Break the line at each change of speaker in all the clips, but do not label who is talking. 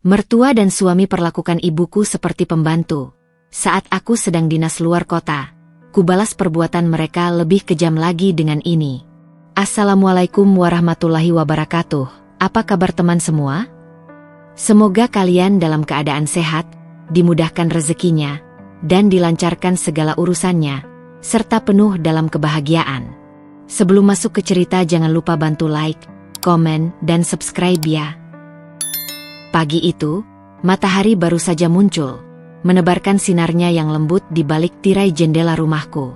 Mertua dan suami perlakukan ibuku seperti pembantu. Saat aku sedang dinas luar kota, kubalas perbuatan mereka lebih kejam lagi dengan ini. Assalamualaikum warahmatullahi wabarakatuh. Apa kabar teman semua? Semoga kalian dalam keadaan sehat, dimudahkan rezekinya, dan dilancarkan segala urusannya, serta penuh dalam kebahagiaan. Sebelum masuk ke cerita, jangan lupa bantu like, komen, dan subscribe ya. Pagi itu, matahari baru saja muncul, menebarkan sinarnya yang lembut di balik tirai jendela rumahku.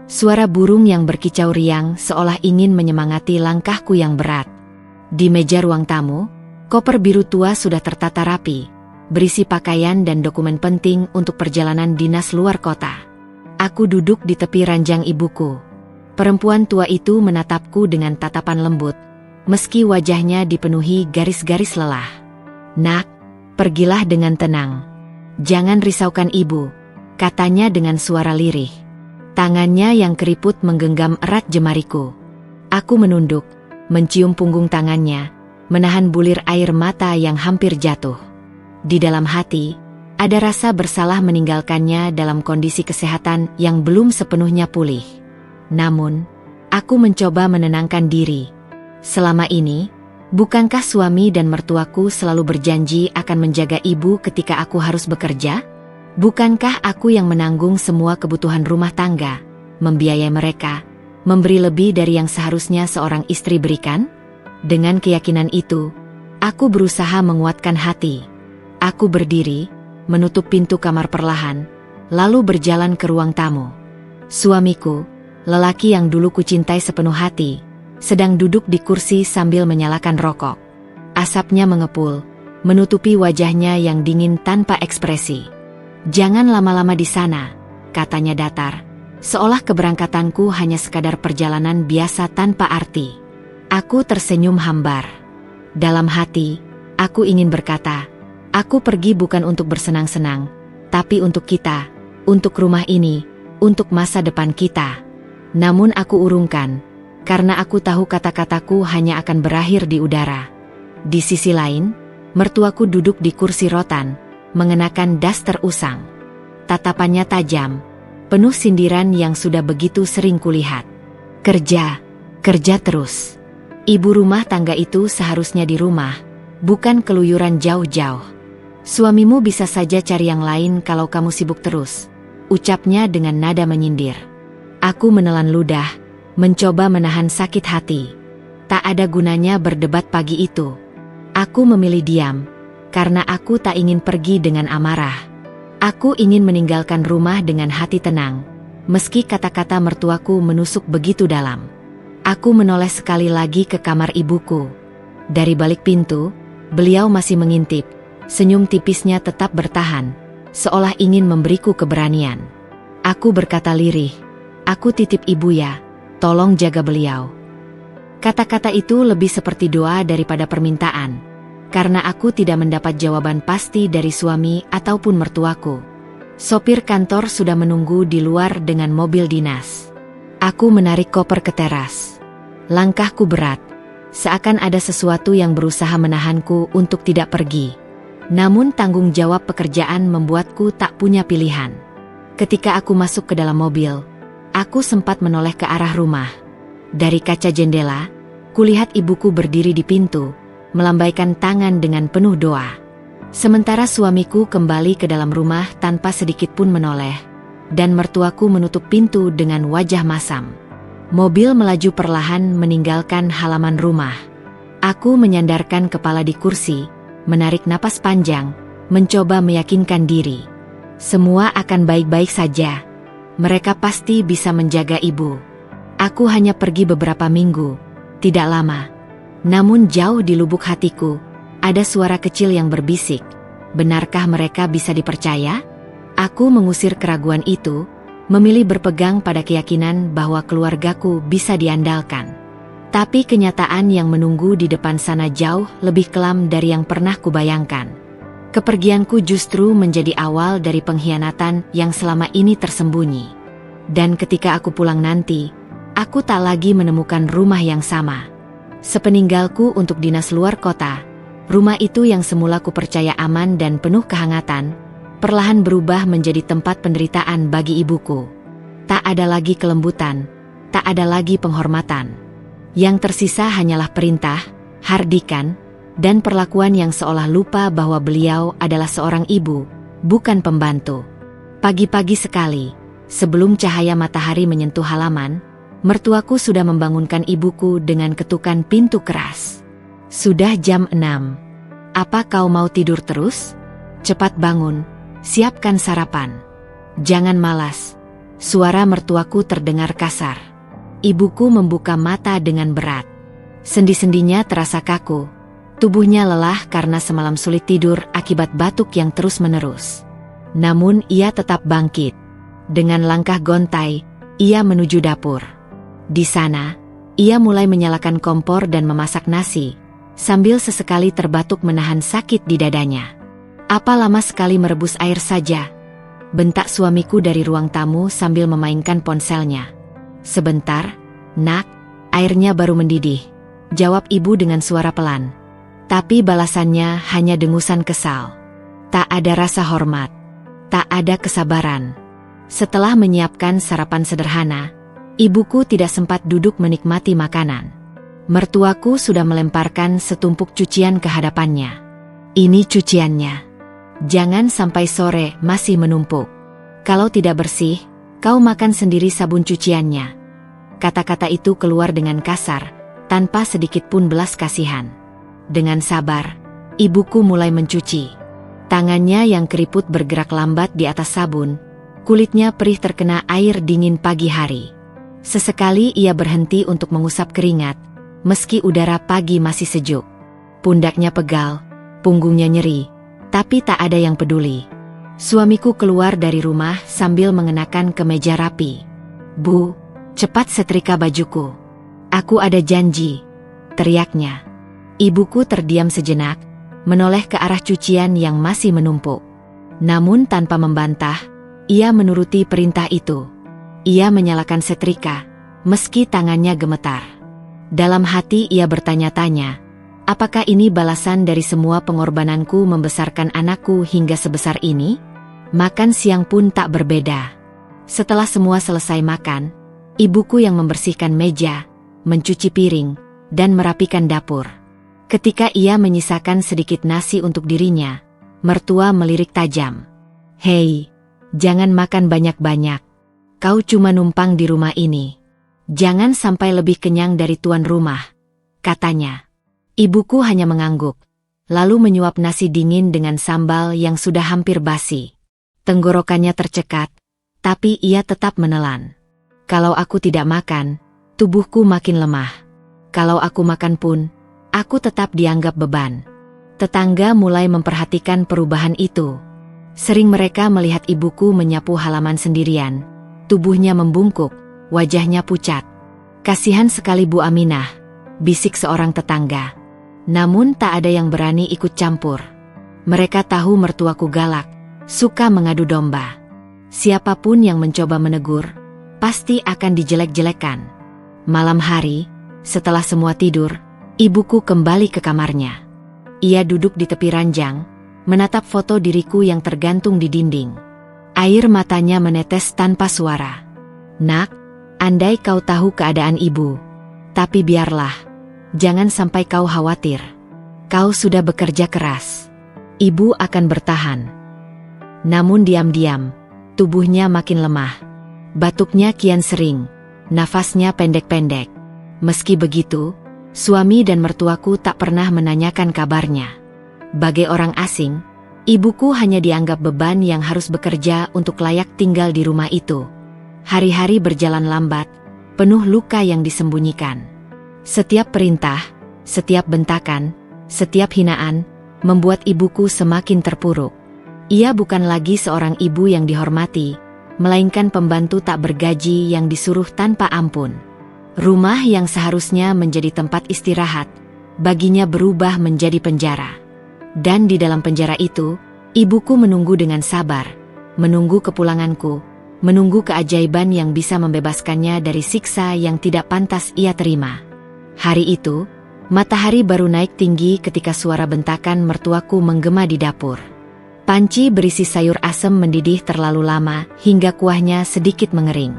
Suara burung yang berkicau riang seolah ingin menyemangati langkahku yang berat. Di meja ruang tamu, koper biru tua sudah tertata rapi, berisi pakaian dan dokumen penting untuk perjalanan dinas luar kota. Aku duduk di tepi ranjang ibuku. Perempuan tua itu menatapku dengan tatapan lembut, meski wajahnya dipenuhi garis-garis lelah. Nak, pergilah dengan tenang. Jangan risaukan ibu, katanya dengan suara lirih. Tangannya yang keriput menggenggam erat jemariku. Aku menunduk, mencium punggung tangannya, menahan bulir air mata yang hampir jatuh. Di dalam hati, ada rasa bersalah meninggalkannya dalam kondisi kesehatan yang belum sepenuhnya pulih. Namun, aku mencoba menenangkan diri. Selama ini, bukankah suami dan mertuaku selalu berjanji akan menjaga ibu ketika aku harus bekerja? Bukankah aku yang menanggung semua kebutuhan rumah tangga, membiayai mereka, memberi lebih dari yang seharusnya seorang istri berikan? Dengan keyakinan itu, aku berusaha menguatkan hati. Aku berdiri, menutup pintu kamar perlahan, lalu berjalan ke ruang tamu. Suamiku, lelaki yang dulu kucintai sepenuh hati, sedang duduk di kursi sambil menyalakan rokok. Asapnya mengepul, menutupi wajahnya yang dingin tanpa ekspresi. Jangan lama-lama di sana, katanya datar, seolah keberangkatanku hanya sekadar perjalanan biasa tanpa arti. Aku tersenyum hambar. Dalam hati, aku ingin berkata, aku pergi bukan untuk bersenang-senang, tapi untuk kita, untuk rumah ini, untuk masa depan kita. Namun aku urungkan, karena aku tahu kata-kataku hanya akan berakhir di udara. Di sisi lain, mertuaku duduk di kursi rotan, mengenakan daster usang. Tatapannya tajam, penuh sindiran yang sudah begitu sering kulihat. Kerja, kerja terus. Ibu rumah tangga itu seharusnya di rumah, bukan keluyuran jauh-jauh. Suamimu bisa saja cari yang lain kalau kamu sibuk terus, ucapnya dengan nada menyindir. Aku menelan ludah, mencoba menahan sakit hati. Tak ada gunanya berdebat pagi itu. Aku memilih diam, karena aku tak ingin pergi dengan amarah. Aku ingin meninggalkan rumah dengan hati tenang, meski kata-kata mertuaku menusuk begitu dalam. Aku menoleh sekali lagi ke kamar ibuku. Dari balik pintu, beliau masih mengintip, senyum tipisnya tetap bertahan, seolah ingin memberiku keberanian. Aku berkata lirih, aku titip ibu ya. Tolong jaga beliau. Kata-kata itu lebih seperti doa daripada permintaan, karena aku tidak mendapat jawaban pasti dari suami ataupun mertuaku. Sopir kantor sudah menunggu di luar dengan mobil dinas. Aku menarik koper ke teras. Langkahku berat, seakan ada sesuatu yang berusaha menahanku untuk tidak pergi. Namun tanggung jawab pekerjaan membuatku tak punya pilihan. Ketika aku masuk ke dalam mobil, aku sempat menoleh ke arah rumah. Dari kaca jendela, kulihat ibuku berdiri di pintu, melambaikan tangan dengan penuh doa. Sementara suamiku kembali ke dalam rumah tanpa sedikit pun menoleh, dan mertuaku menutup pintu dengan wajah masam. Mobil melaju perlahan meninggalkan halaman rumah. Aku menyandarkan kepala di kursi, menarik napas panjang, mencoba meyakinkan diri. Semua akan baik-baik saja. Mereka pasti bisa menjaga ibu. Aku hanya pergi beberapa minggu, tidak lama. Namun jauh di lubuk hatiku, ada suara kecil yang berbisik. Benarkah mereka bisa dipercaya? Aku mengusir keraguan itu, memilih berpegang pada keyakinan bahwa keluargaku bisa diandalkan. Tapi kenyataan yang menunggu di depan sana jauh lebih kelam dari yang pernah kubayangkan. Kepergianku justru menjadi awal dari pengkhianatan yang selama ini tersembunyi. Dan ketika aku pulang nanti, aku tak lagi menemukan rumah yang sama. Sepeninggalku untuk dinas luar kota, Rumah itu yang semula kupercaya aman dan penuh kehangatan, perlahan berubah menjadi tempat penderitaan bagi ibuku. Tak ada lagi kelembutan, tak ada lagi penghormatan. Yang tersisa hanyalah perintah, hardikan, dan perlakuan yang seolah lupa bahwa beliau adalah seorang ibu, bukan pembantu. Pagi-pagi sekali, sebelum cahaya matahari menyentuh halaman, mertuaku sudah membangunkan ibuku dengan ketukan pintu keras. Sudah jam 6. Apa kau mau tidur terus? Cepat bangun, siapkan sarapan. Jangan malas. Suara mertuaku terdengar kasar. Ibuku membuka mata dengan berat. Sendi-sendinya terasa kaku. Tubuhnya lelah karena semalam sulit tidur akibat batuk yang terus-menerus. Namun ia tetap bangkit. Dengan langkah gontai, ia menuju dapur. Di sana, ia mulai menyalakan kompor dan memasak nasi, sambil sesekali terbatuk menahan sakit di dadanya. Apa lama sekali merebus air saja? Bentak suamiku dari ruang tamu sambil memainkan ponselnya. Sebentar, nak, airnya baru mendidih, jawab ibu dengan suara pelan. Tapi balasannya hanya dengusan kesal. Tak ada rasa hormat, tak ada kesabaran. Setelah menyiapkan sarapan sederhana, ibuku tidak sempat duduk menikmati makanan. Mertuaku sudah melemparkan setumpuk cucian ke hadapannya. Ini cuciannya. Jangan sampai sore masih menumpuk. Kalau tidak bersih, kau makan sendiri sabun cuciannya. Kata-kata itu keluar dengan kasar, tanpa sedikit pun belas kasihan. Dengan sabar, ibuku mulai mencuci. Tangannya yang keriput bergerak lambat di atas sabun, kulitnya perih terkena air dingin pagi hari. Sesekali ia berhenti untuk mengusap keringat, meski udara pagi masih sejuk. Pundaknya pegal, punggungnya nyeri, tapi tak ada yang peduli. Suamiku keluar dari rumah sambil mengenakan kemeja rapi. Bu, cepat setrika bajuku. Aku ada janji, teriaknya. Ibuku terdiam sejenak, menoleh ke arah cucian yang masih menumpuk. Namun tanpa membantah, ia menuruti perintah itu. Ia menyalakan setrika, meski tangannya gemetar. Dalam hati ia bertanya-tanya, apakah ini balasan dari semua pengorbananku membesarkan anakku hingga sebesar ini? Makan siang pun tak berbeda. Setelah semua selesai makan, ibuku yang membersihkan meja, mencuci piring, dan merapikan dapur. Ketika ia menyisakan sedikit nasi untuk dirinya, mertua melirik tajam. Hei, jangan makan banyak-banyak. Kau cuma numpang di rumah ini. Jangan sampai lebih kenyang dari tuan rumah, katanya. Ibuku hanya mengangguk, lalu menyuap nasi dingin dengan sambal yang sudah hampir basi. Tenggorokannya tercekat, tapi ia tetap menelan. Kalau aku tidak makan, tubuhku makin lemah. Kalau aku makan pun, aku tetap dianggap beban. Tetangga mulai memperhatikan perubahan itu. Sering mereka melihat ibuku menyapu halaman sendirian. Tubuhnya membungkuk, wajahnya pucat. Kasihan sekali Bu Aminah, bisik seorang tetangga. Namun tak ada yang berani ikut campur. Mereka tahu mertuaku galak, suka mengadu domba. Siapapun yang mencoba menegur, pasti akan dijelek-jelekan. Malam hari, setelah semua tidur, ibuku kembali ke kamarnya. Ia duduk di tepi ranjang, menatap foto diriku yang tergantung di dinding. Air matanya menetes tanpa suara. Nak, andai kau tahu keadaan ibu. Tapi biarlah, jangan sampai kau khawatir. Kau sudah bekerja keras. Ibu akan bertahan. Namun diam-diam, tubuhnya makin lemah. Batuknya kian sering, nafasnya pendek-pendek. Meski begitu, suami dan mertuaku tak pernah menanyakan kabarnya. Bagai orang asing, ibuku hanya dianggap beban yang harus bekerja untuk layak tinggal di rumah itu. Hari-hari berjalan lambat, penuh luka yang disembunyikan. Setiap perintah, setiap bentakan, setiap hinaan, membuat ibuku semakin terpuruk. Ia bukan lagi seorang ibu yang dihormati, melainkan pembantu tak bergaji yang disuruh tanpa ampun. Rumah yang seharusnya menjadi tempat istirahat, baginya berubah menjadi penjara. Dan di dalam penjara itu, ibuku menunggu dengan sabar, menunggu kepulanganku, menunggu keajaiban yang bisa membebaskannya dari siksa yang tidak pantas ia terima. Hari itu, Matahari baru naik tinggi ketika suara bentakan mertuaku menggema di dapur. Panci berisi sayur asem mendidih terlalu lama hingga kuahnya sedikit mengering.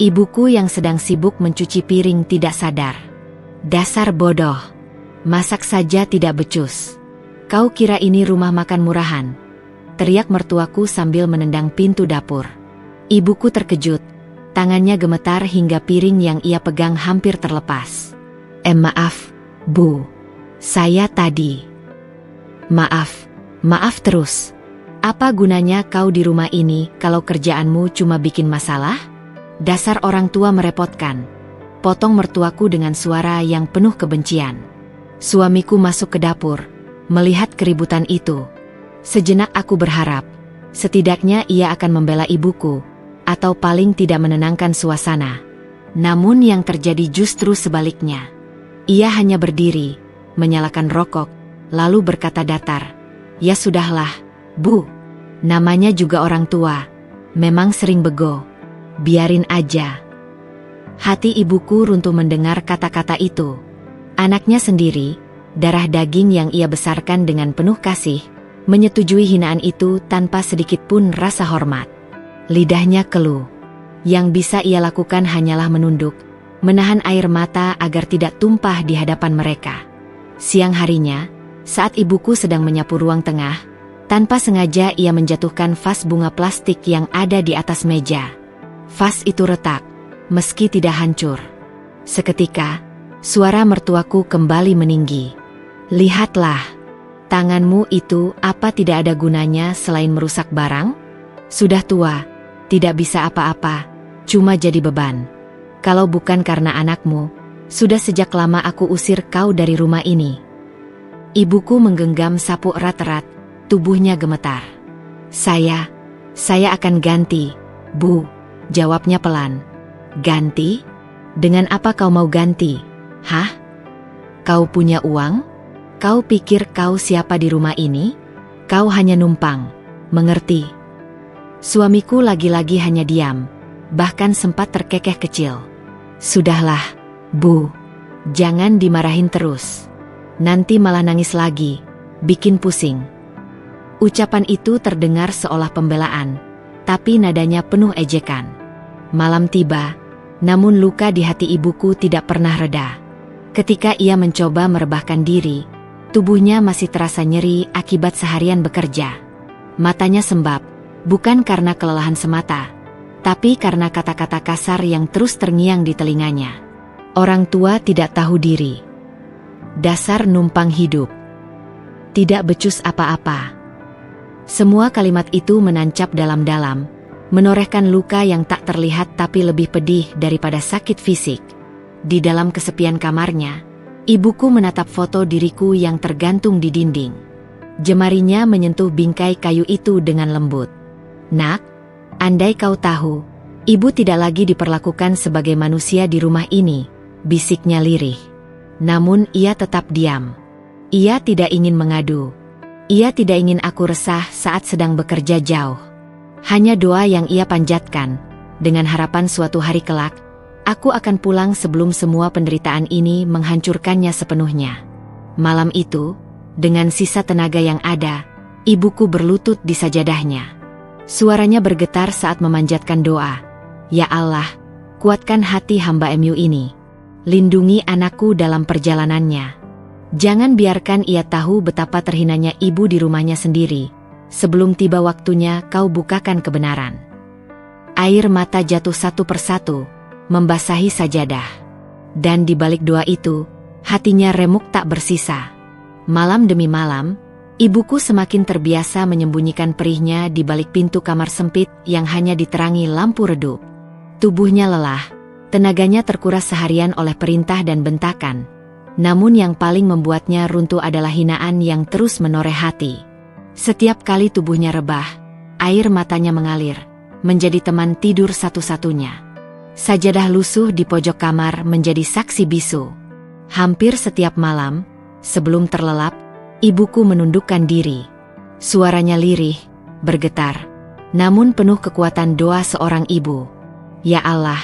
Ibuku yang sedang sibuk mencuci piring tidak sadar. Dasar bodoh. Masak saja tidak becus. Kau kira ini rumah makan murahan? Teriak mertuaku sambil menendang pintu dapur. Ibuku terkejut. Tangannya gemetar hingga piring yang ia pegang hampir terlepas. Maaf, Bu. Saya tadi. Maaf terus. Apa gunanya kau di rumah ini kalau kerjaanmu cuma bikin masalah? Dasar orang tua merepotkan. Potong mertuaku dengan suara yang penuh kebencian. Suamiku masuk ke dapur, melihat keributan itu. Sejenak aku berharap, setidaknya ia akan membela ibuku, atau paling tidak menenangkan suasana. Namun yang terjadi justru sebaliknya. Ia hanya berdiri, menyalakan rokok, lalu berkata datar, "Ya sudahlah, Bu. Namanya juga orang tua. Memang sering bego. Biarin aja." Hati ibuku runtuh mendengar kata-kata itu. Anaknya sendiri, darah daging yang ia besarkan dengan penuh kasih, menyetujui hinaan itu tanpa sedikit pun rasa hormat. Lidahnya keluh. Yang bisa ia lakukan hanyalah menunduk, menahan air mata agar tidak tumpah di hadapan mereka. Siang harinya, saat ibuku sedang menyapu ruang tengah, tanpa sengaja ia menjatuhkan vas bunga plastik yang ada di atas meja. Vas itu retak, meski tidak hancur. Seketika, suara mertuaku kembali meninggi. "Lihatlah, tanganmu itu apa tidak ada gunanya selain merusak barang? Sudah tua, tidak bisa apa-apa, cuma jadi beban. Kalau bukan karena anakmu, sudah sejak lama aku usir kau dari rumah ini." Ibuku menggenggam sapu erat-erat, tubuhnya gemetar. Saya akan ganti, Bu, jawabnya pelan. Ganti? Dengan apa kau mau ganti? Hah? Kau punya uang? Kau pikir kau siapa di rumah ini? Kau hanya numpang, mengerti? Suamiku lagi-lagi hanya diam, bahkan sempat terkekeh kecil. Sudahlah, Bu, jangan dimarahin terus. Nanti malah nangis lagi, bikin pusing. Ucapan itu terdengar seolah pembelaan, tapi nadanya penuh ejekan. Malam tiba, namun luka di hati ibuku tidak pernah reda. Ketika ia mencoba merebahkan diri, tubuhnya masih terasa nyeri akibat seharian bekerja. Matanya sembab, bukan karena kelelahan semata, tapi karena kata-kata kasar yang terus terngiang di telinganya. Orang tua tidak tahu diri. Dasar numpang hidup. Tidak becus apa-apa. Semua kalimat itu menancap dalam-dalam, menorehkan luka yang tak terlihat tapi lebih pedih daripada sakit fisik. Di dalam kesepian kamarnya, ibuku menatap foto diriku yang tergantung di dinding. Jemarinya menyentuh bingkai kayu itu dengan lembut. "Nak, andai kau tahu, ibu tidak lagi diperlakukan sebagai manusia di rumah ini," bisiknya lirih. Namun ia tetap diam. Ia tidak ingin mengadu. Ia tidak ingin aku resah saat sedang bekerja jauh. Hanya doa yang ia panjatkan, dengan harapan suatu hari kelak, aku akan pulang sebelum semua penderitaan ini menghancurkannya sepenuhnya. Malam itu, dengan sisa tenaga yang ada, ibuku berlutut di sajadahnya. Suaranya bergetar saat memanjatkan doa. "Ya Allah, kuatkan hati hamba MU ini. Lindungi anakku dalam perjalanannya. Jangan biarkan ia tahu betapa terhinanya ibu di rumahnya sendiri. Sebelum tiba waktunya kau bukakan kebenaran." Air mata jatuh satu persatu, membasahi sajadah. Dan di balik doa itu, hatinya remuk tak bersisa. Malam demi malam, ibuku semakin terbiasa menyembunyikan perihnya di balik pintu kamar sempit yang hanya diterangi lampu redup. Tubuhnya lelah, tenaganya terkuras seharian oleh perintah dan bentakan. Namun yang paling membuatnya runtuh adalah hinaan yang terus menoreh hati. Setiap kali tubuhnya rebah, air matanya mengalir, menjadi teman tidur satu-satunya. Sajadah lusuh di pojok kamar menjadi saksi bisu. Hampir setiap malam, sebelum terlelap, ibuku menundukkan diri. Suaranya lirih, bergetar, namun penuh kekuatan doa seorang ibu. "Ya Allah,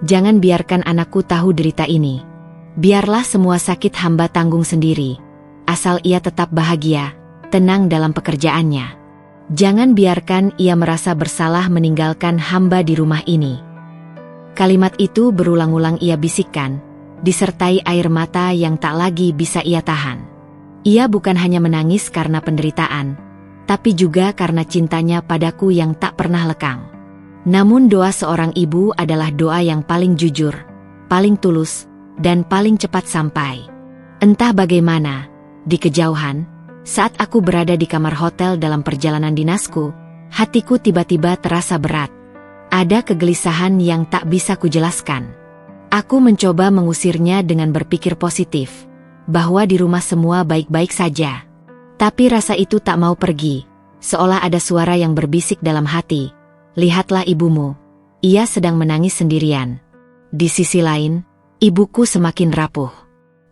jangan biarkan anakku tahu derita ini. Biarlah semua sakit hamba tanggung sendiri. Asal ia tetap bahagia, tenang dalam pekerjaannya. Jangan biarkan ia merasa bersalah meninggalkan hamba di rumah ini. Kalimat itu berulang-ulang ia bisikkan, disertai air mata yang tak lagi bisa ia tahan. Ia bukan hanya menangis karena penderitaan, tapi juga karena cintanya padaku yang tak pernah lekang. Namun doa seorang ibu adalah doa yang paling jujur, paling tulus, dan paling cepat sampai. Entah bagaimana, di kejauhan, saat aku berada di kamar hotel dalam perjalanan dinasku, hatiku tiba-tiba terasa berat. Ada kegelisahan yang tak bisa kujelaskan. Aku mencoba mengusirnya dengan berpikir positif, bahwa di rumah semua baik-baik saja. Tapi rasa itu tak mau pergi, seolah ada suara yang berbisik dalam hati. Lihatlah ibumu, ia sedang menangis sendirian. Di sisi lain, ibuku semakin rapuh.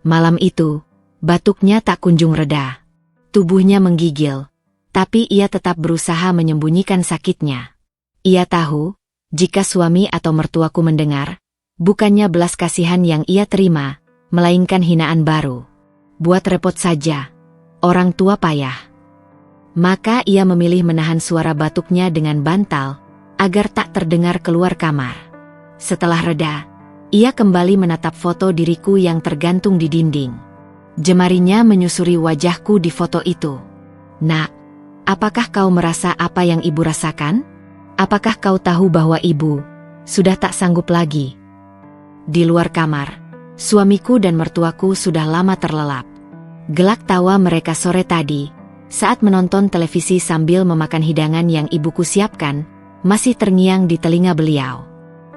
Malam itu, batuknya tak kunjung reda. Tubuhnya menggigil, tapi ia tetap berusaha menyembunyikan sakitnya. Ia tahu, jika suami atau mertuaku mendengar, bukannya belas kasihan yang ia terima, melainkan hinaan baru. Buat repot saja, orang tua payah. Maka ia memilih menahan suara batuknya dengan bantal, agar tak terdengar keluar kamar. Setelah reda, ia kembali menatap foto diriku yang tergantung di dinding. Jemarinya menyusuri wajahku di foto itu. Nak, apakah kau merasa apa yang ibu rasakan? Apakah kau tahu bahwa ibu sudah tak sanggup lagi? Di luar kamar, suamiku dan mertuaku sudah lama terlelap. Gelak tawa mereka sore tadi, saat menonton televisi sambil memakan hidangan yang ibuku siapkan, masih terngiang di telinga beliau.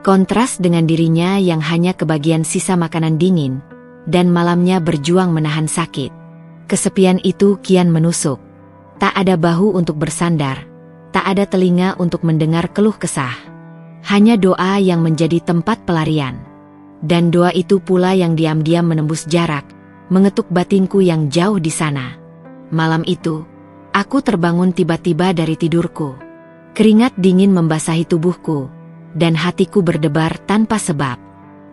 Kontras dengan dirinya yang hanya kebagian sisa makanan dingin, dan malamnya berjuang menahan sakit. Kesepian itu kian menusuk. Tak ada bahu untuk bersandar, tak ada telinga untuk mendengar keluh kesah. Hanya doa yang menjadi tempat pelarian. Dan doa itu pula yang diam-diam menembus jarak, mengetuk batinku yang jauh di sana. Malam itu, aku terbangun tiba-tiba dari tidurku. Keringat dingin membasahi tubuhku, dan hatiku berdebar tanpa sebab.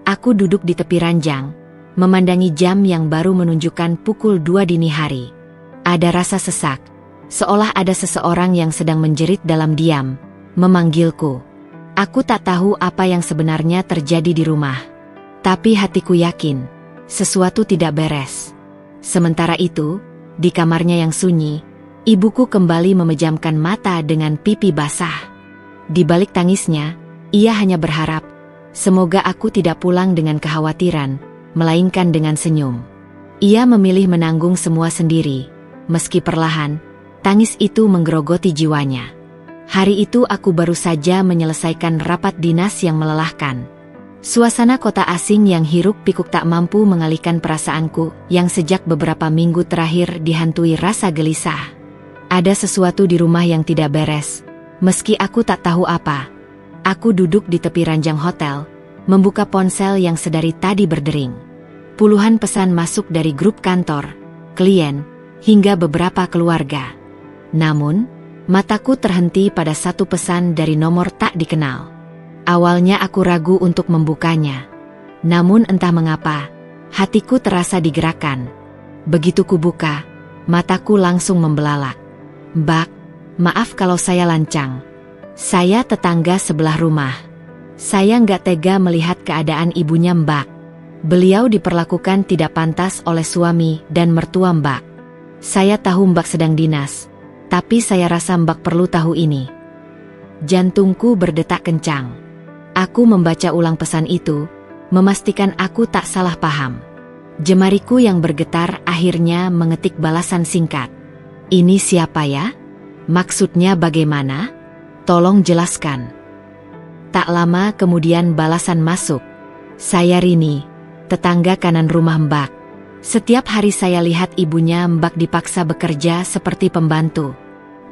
Aku duduk di tepi ranjang, memandangi jam yang baru menunjukkan pukul 2 dini hari. Ada rasa sesak, seolah ada seseorang yang sedang menjerit dalam diam, memanggilku. Aku tak tahu apa yang sebenarnya terjadi di rumah. Tapi hatiku yakin, sesuatu tidak beres. Sementara itu, di kamarnya yang sunyi, ibuku kembali memejamkan mata dengan pipi basah. Di balik tangisnya, ia hanya berharap, semoga aku tidak pulang dengan kekhawatiran, melainkan dengan senyum. Ia memilih menanggung semua sendiri, meski perlahan, tangis itu menggerogoti jiwanya. Hari itu aku baru saja menyelesaikan rapat dinas yang melelahkan. Suasana kota asing yang hiruk-pikuk tak mampu mengalihkan perasaanku yang sejak beberapa minggu terakhir dihantui rasa gelisah. Ada sesuatu di rumah yang tidak beres, meski aku tak tahu apa. Aku duduk di tepi ranjang hotel, membuka ponsel yang sedari tadi berdering. Puluhan pesan masuk dari grup kantor, klien, hingga beberapa keluarga. Namun, mataku terhenti pada satu pesan dari nomor tak dikenal. Awalnya aku ragu untuk membukanya. Namun entah mengapa, hatiku terasa digerakkan. Begitu kubuka, mataku langsung membelalak. "Mbak, maaf kalau saya lancang. Saya tetangga sebelah rumah. Saya nggak tega melihat keadaan ibunya Mbak. Beliau diperlakukan tidak pantas oleh suami dan mertua Mbak. Saya tahu Mbak sedang dinas, tapi saya rasa Mbak perlu tahu ini." Jantungku berdetak kencang. Aku membaca ulang pesan itu, memastikan aku tak salah paham. Jemariku yang bergetar akhirnya mengetik balasan singkat. "Ini siapa ya? Maksudnya bagaimana? Tolong jelaskan." Tak lama kemudian balasan masuk. "Saya Rini, tetangga kanan rumah Mbak. Setiap hari saya lihat ibunya Mbak dipaksa bekerja seperti pembantu.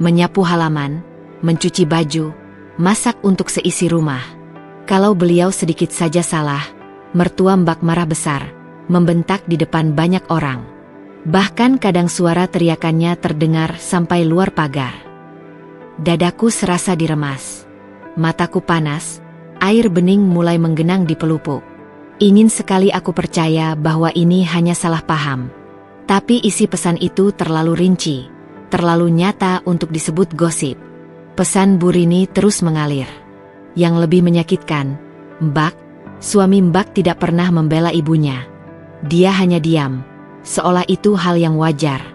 Menyapu halaman, mencuci baju, masak untuk seisi rumah. Kalau beliau sedikit saja salah, mertua Mbak marah besar, membentak di depan banyak orang. Bahkan kadang suara teriakannya terdengar sampai luar pagar." Dadaku serasa diremas. Mataku panas, air bening mulai menggenang di pelupuk. Ingin sekali aku percaya bahwa ini hanya salah paham. Tapi isi pesan itu terlalu rinci, terlalu nyata untuk disebut gosip. Pesan Bu Rini terus mengalir. Yang lebih menyakitkan, Mbak, suami Mbak tidak pernah membela ibunya. Dia hanya diam, seolah itu hal yang wajar.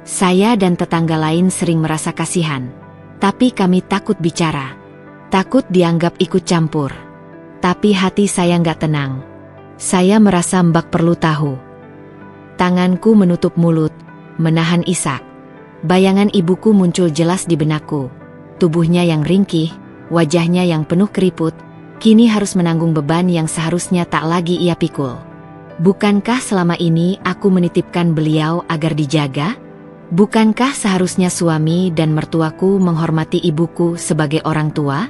Saya dan tetangga lain sering merasa kasihan, tapi kami takut bicara. Takut dianggap ikut campur. Tapi hati saya nggak tenang. Saya merasa Mbak perlu tahu. Tanganku menutup mulut, menahan isak. Bayangan ibuku muncul jelas di benakku. Tubuhnya yang ringkih, wajahnya yang penuh keriput, kini harus menanggung beban yang seharusnya tak lagi ia pikul. Bukankah selama ini aku menitipkan beliau agar dijaga? Bukankah seharusnya suami dan mertuaku menghormati ibuku sebagai orang tua?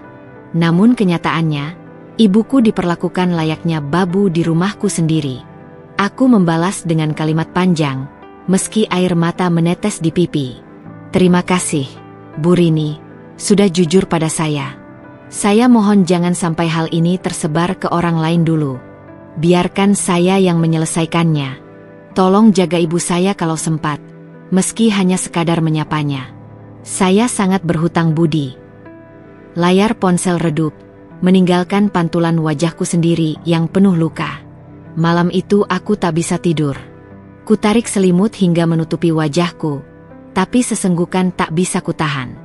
Namun kenyataannya, ibuku diperlakukan layaknya babu di rumahku sendiri. Aku membalas dengan kalimat panjang, meski air mata menetes di pipi. Terima kasih, Bu Rini, sudah jujur pada saya. Saya mohon jangan sampai hal ini tersebar ke orang lain dulu. Biarkan saya yang menyelesaikannya. Tolong jaga ibu saya kalau sempat, meski hanya sekadar menyapanya. Saya sangat berhutang budi. Layar ponsel redup, meninggalkan pantulan wajahku sendiri yang penuh luka. Malam itu aku tak bisa tidur. Kutarik selimut hingga menutupi wajahku, tapi sesenggukan tak bisa kutahan.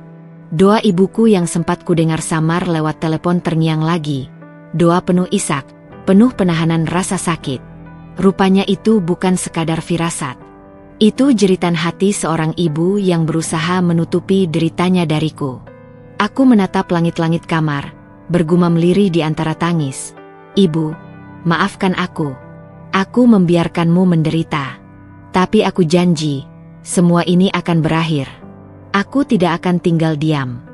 Doa ibuku yang sempat kudengar samar lewat telepon terngiang lagi. Doa penuh isak, penuh penahanan rasa sakit. Rupanya itu bukan sekadar firasat. Itu jeritan hati seorang ibu yang berusaha menutupi deritanya dariku. Aku menatap langit-langit kamar, bergumam lirih di antara tangis. Ibu, maafkan aku. Aku membiarkanmu menderita. Tapi aku janji, semua ini akan berakhir. Aku tidak akan tinggal diam.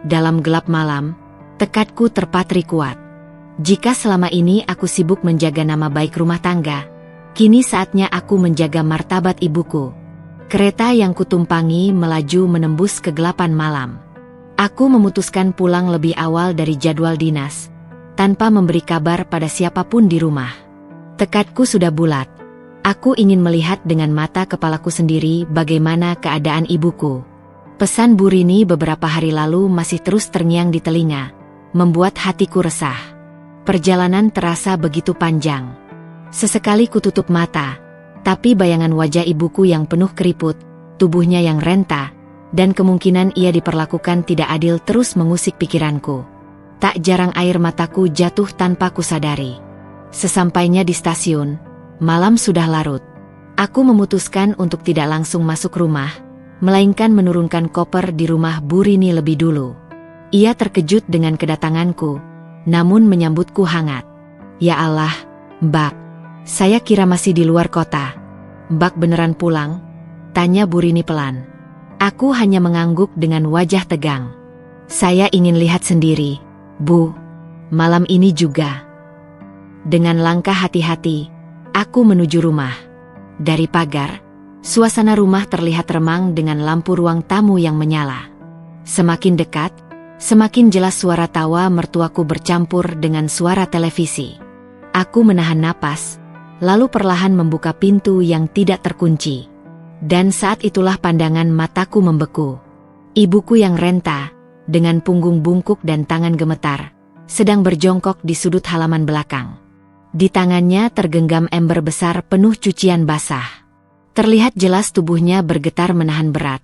Dalam gelap malam, tekadku terpatri kuat. Jika selama ini aku sibuk menjaga nama baik rumah tangga, kini saatnya aku menjaga martabat ibuku. Kereta yang kutumpangi melaju menembus kegelapan malam. Aku memutuskan pulang lebih awal dari jadwal dinas, tanpa memberi kabar pada siapapun di rumah. Tekadku sudah bulat. Aku ingin melihat dengan mata kepalaku sendiri bagaimana keadaan ibuku. Pesan Bu Rini beberapa hari lalu masih terus terngiang di telinga, membuat hatiku resah. Perjalanan terasa begitu panjang. Sesekali kututup mata, tapi bayangan wajah ibuku yang penuh keriput, tubuhnya yang renta, dan kemungkinan ia diperlakukan tidak adil terus mengusik pikiranku. Tak jarang air mataku jatuh tanpa kusadari. Sesampainya di stasiun, malam sudah larut. Aku memutuskan untuk tidak langsung masuk rumah, melainkan menurunkan koper di rumah Bu Rini lebih dulu. Ia terkejut dengan kedatanganku, namun menyambutku hangat. Ya Allah, Mbak, saya kira masih di luar kota. Mbak beneran pulang? Tanya Bu Rini pelan. Aku hanya mengangguk dengan wajah tegang. Saya ingin lihat sendiri, Bu. Malam ini juga. Dengan langkah hati-hati, aku menuju rumah. Dari pagar, suasana rumah terlihat remang dengan lampu ruang tamu yang menyala. Semakin dekat, semakin jelas suara tawa mertuaku bercampur dengan suara televisi. Aku menahan napas, lalu perlahan membuka pintu yang tidak terkunci. Dan saat itulah pandangan mataku membeku. Ibuku yang renta, dengan punggung bungkuk dan tangan gemetar, sedang berjongkok di sudut halaman belakang. Di tangannya tergenggam ember besar penuh cucian basah. Terlihat jelas tubuhnya bergetar menahan berat,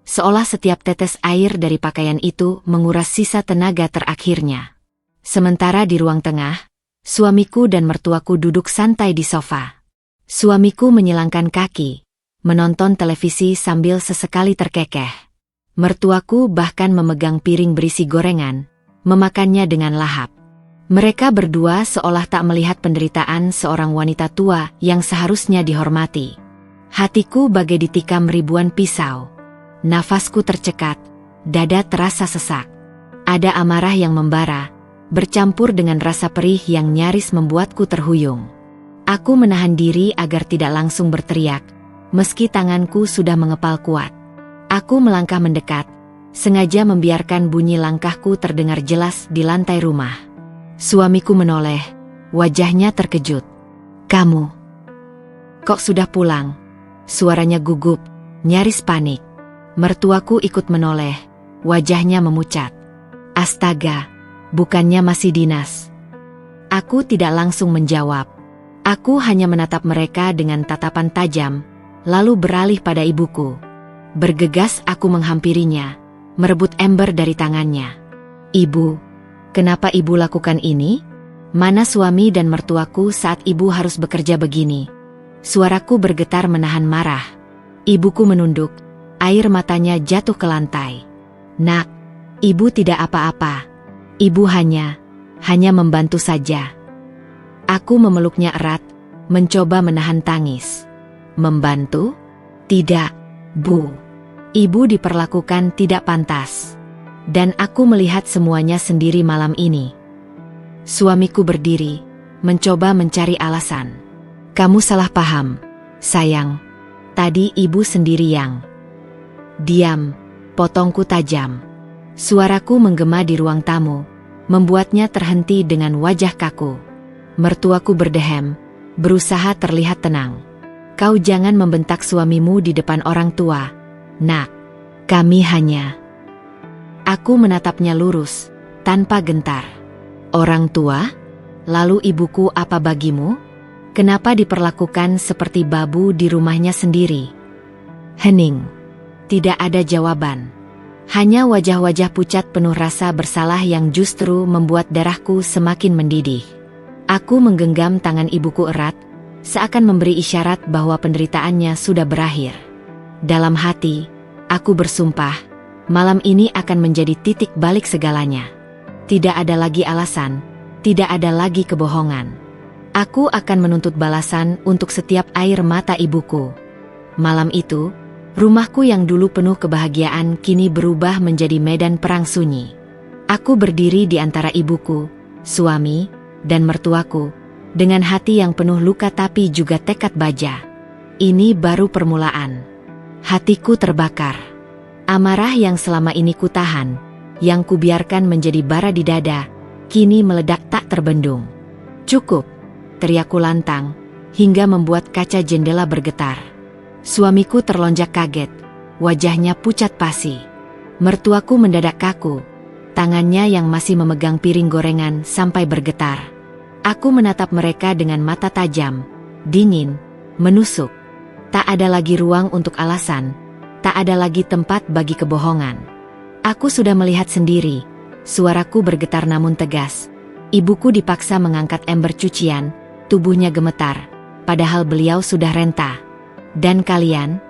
seolah setiap tetes air dari pakaian itu menguras sisa tenaga terakhirnya. Sementara di ruang tengah, suamiku dan mertuaku duduk santai di sofa. Suamiku menyilangkan kaki, menonton televisi sambil sesekali terkekeh. Mertuaku bahkan memegang piring berisi gorengan, memakannya dengan lahap. Mereka berdua seolah tak melihat penderitaan seorang wanita tua yang seharusnya dihormati. Hatiku bagai ditikam ribuan pisau. Nafasku tercekat, dada terasa sesak. Ada amarah yang membara, bercampur dengan rasa perih yang nyaris membuatku terhuyung. Aku menahan diri agar tidak langsung berteriak, meski tanganku sudah mengepal kuat. Aku melangkah mendekat, sengaja membiarkan bunyi langkahku terdengar jelas di lantai rumah. Suamiku menoleh, Wajahnya terkejut. "Kamu? Kok sudah pulang?" Suaranya gugup, nyaris panik. Mertuaku ikut menoleh, wajahnya memucat. "Astaga, bukannya masih dinas?" Aku tidak langsung menjawab. Aku hanya menatap mereka dengan tatapan tajam, lalu beralih pada ibuku. Bergegas aku menghampirinya, merebut ember dari tangannya. "Ibu, kenapa ibu lakukan ini? Mana suami dan mertuaku saat ibu harus bekerja begini?" Suaraku bergetar menahan marah. Ibuku menunduk, air matanya jatuh ke lantai. "Nak, ibu tidak apa-apa. Ibu hanya membantu saja." Aku memeluknya erat, mencoba menahan tangis. "Membantu? Tidak, Bu. Ibu diperlakukan tidak pantas. Dan aku melihat semuanya sendiri malam ini." Suamiku berdiri, mencoba mencari alasan. "Kamu salah paham, sayang. Tadi ibu sendiri yang..." "Diam," potongku tajam. Suaraku menggema di ruang tamu, membuatnya terhenti dengan wajah kaku. Mertuaku berdehem, berusaha terlihat tenang. "Kau jangan membentak suamimu di depan orang tua, Nak. Kami hanya..." Aku menatapnya lurus, tanpa gentar. "Orang tua? Lalu ibuku apa bagimu? Kenapa diperlakukan seperti babu di rumahnya sendiri?" Hening. Tidak ada jawaban. Hanya wajah-wajah pucat penuh rasa bersalah yang justru membuat darahku semakin mendidih. Aku menggenggam tangan ibuku erat, seakan memberi isyarat bahwa penderitaannya sudah berakhir. Dalam hati, aku bersumpah, malam ini akan menjadi titik balik segalanya. Tidak ada lagi alasan, tidak ada lagi kebohongan. Aku akan menuntut balasan untuk setiap air mata ibuku. Malam itu, rumahku yang dulu penuh kebahagiaan kini berubah menjadi medan perang sunyi. Aku berdiri di antara ibuku, suami, dan mertuaku, dengan hati yang penuh luka tapi juga tekad baja. Ini baru permulaan. Hatiku terbakar. Amarah yang selama ini kutahan, yang kubiarkan menjadi bara di dada, kini meledak tak terbendung. "Cukup!" teriakku lantang, hingga membuat kaca jendela bergetar. Suamiku terlonjak kaget, wajahnya pucat pasi. Mertuaku mendadak kaku, tangannya yang masih memegang piring gorengan sampai bergetar. Aku menatap mereka dengan mata tajam, dingin, menusuk. Tak ada lagi ruang untuk alasan, tak ada lagi tempat bagi kebohongan. Aku sudah melihat sendiri, suaraku bergetar namun tegas. Ibuku dipaksa mengangkat ember cucian, tubuhnya gemetar, padahal beliau sudah renta. Dan kalian?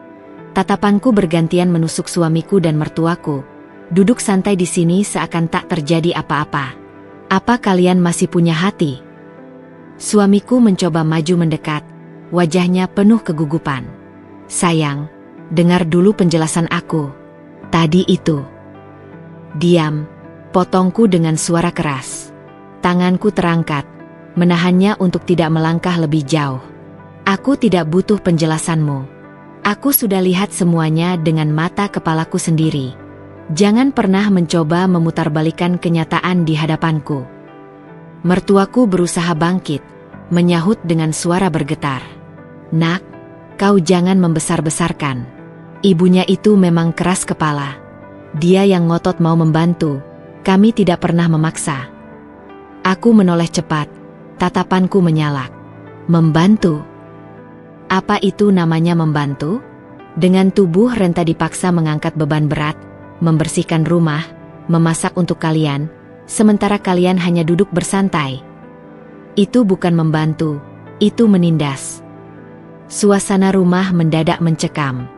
Tatapanku bergantian menusuk suamiku dan mertuaku. Duduk santai di sini seakan tak terjadi apa-apa. Apa kalian masih punya hati? Suamiku mencoba maju mendekat, wajahnya penuh kegugupan. "Sayang, dengar dulu penjelasan aku. Tadi itu..." "Diam," potongku dengan suara keras. Tanganku terangkat, menahannya untuk tidak melangkah lebih jauh. "Aku tidak butuh penjelasanmu. Aku sudah lihat semuanya dengan mata kepalaku sendiri. Jangan pernah mencoba memutarbalikan kenyataan di hadapanku." Mertuaku berusaha bangkit, menyahut dengan suara bergetar. "Nak, kau jangan membesar-besarkan. Ibunya itu memang keras kepala. Dia yang ngotot mau membantu, kami tidak pernah memaksa." Aku menoleh cepat, tatapanku menyalak. "Membantu? Apa itu namanya membantu? Dengan tubuh renta dipaksa mengangkat beban berat, membersihkan rumah, memasak untuk kalian, sementara kalian hanya duduk bersantai. Itu bukan membantu, itu menindas." Suasana rumah mendadak mencekam.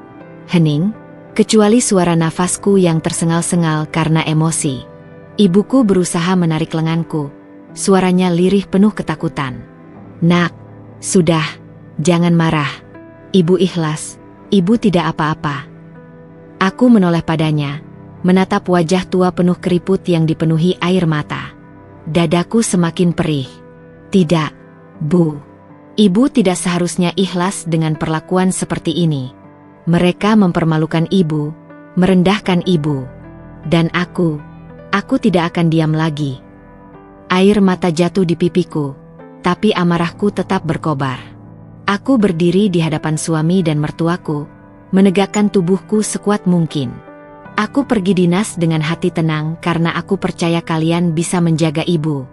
Hening, kecuali suara nafasku yang tersengal-sengal karena emosi. Ibuku berusaha menarik lenganku, suaranya lirih penuh ketakutan. "Nak, sudah. Jangan marah. Ibu ikhlas, ibu tidak apa-apa." Aku menoleh padanya, menatap wajah tua penuh keriput yang dipenuhi air mata. Dadaku semakin perih. "Tidak, Bu. Ibu tidak seharusnya ikhlas dengan perlakuan seperti ini. Mereka mempermalukan ibu, merendahkan ibu. Dan aku tidak akan diam lagi." Air mata jatuh di pipiku. tapi amarahku tetap berkobar. Aku berdiri di hadapan suami dan mertuaku, menegakkan tubuhku sekuat mungkin. Aku pergi dinas dengan hati tenang karena aku percaya kalian bisa menjaga ibu.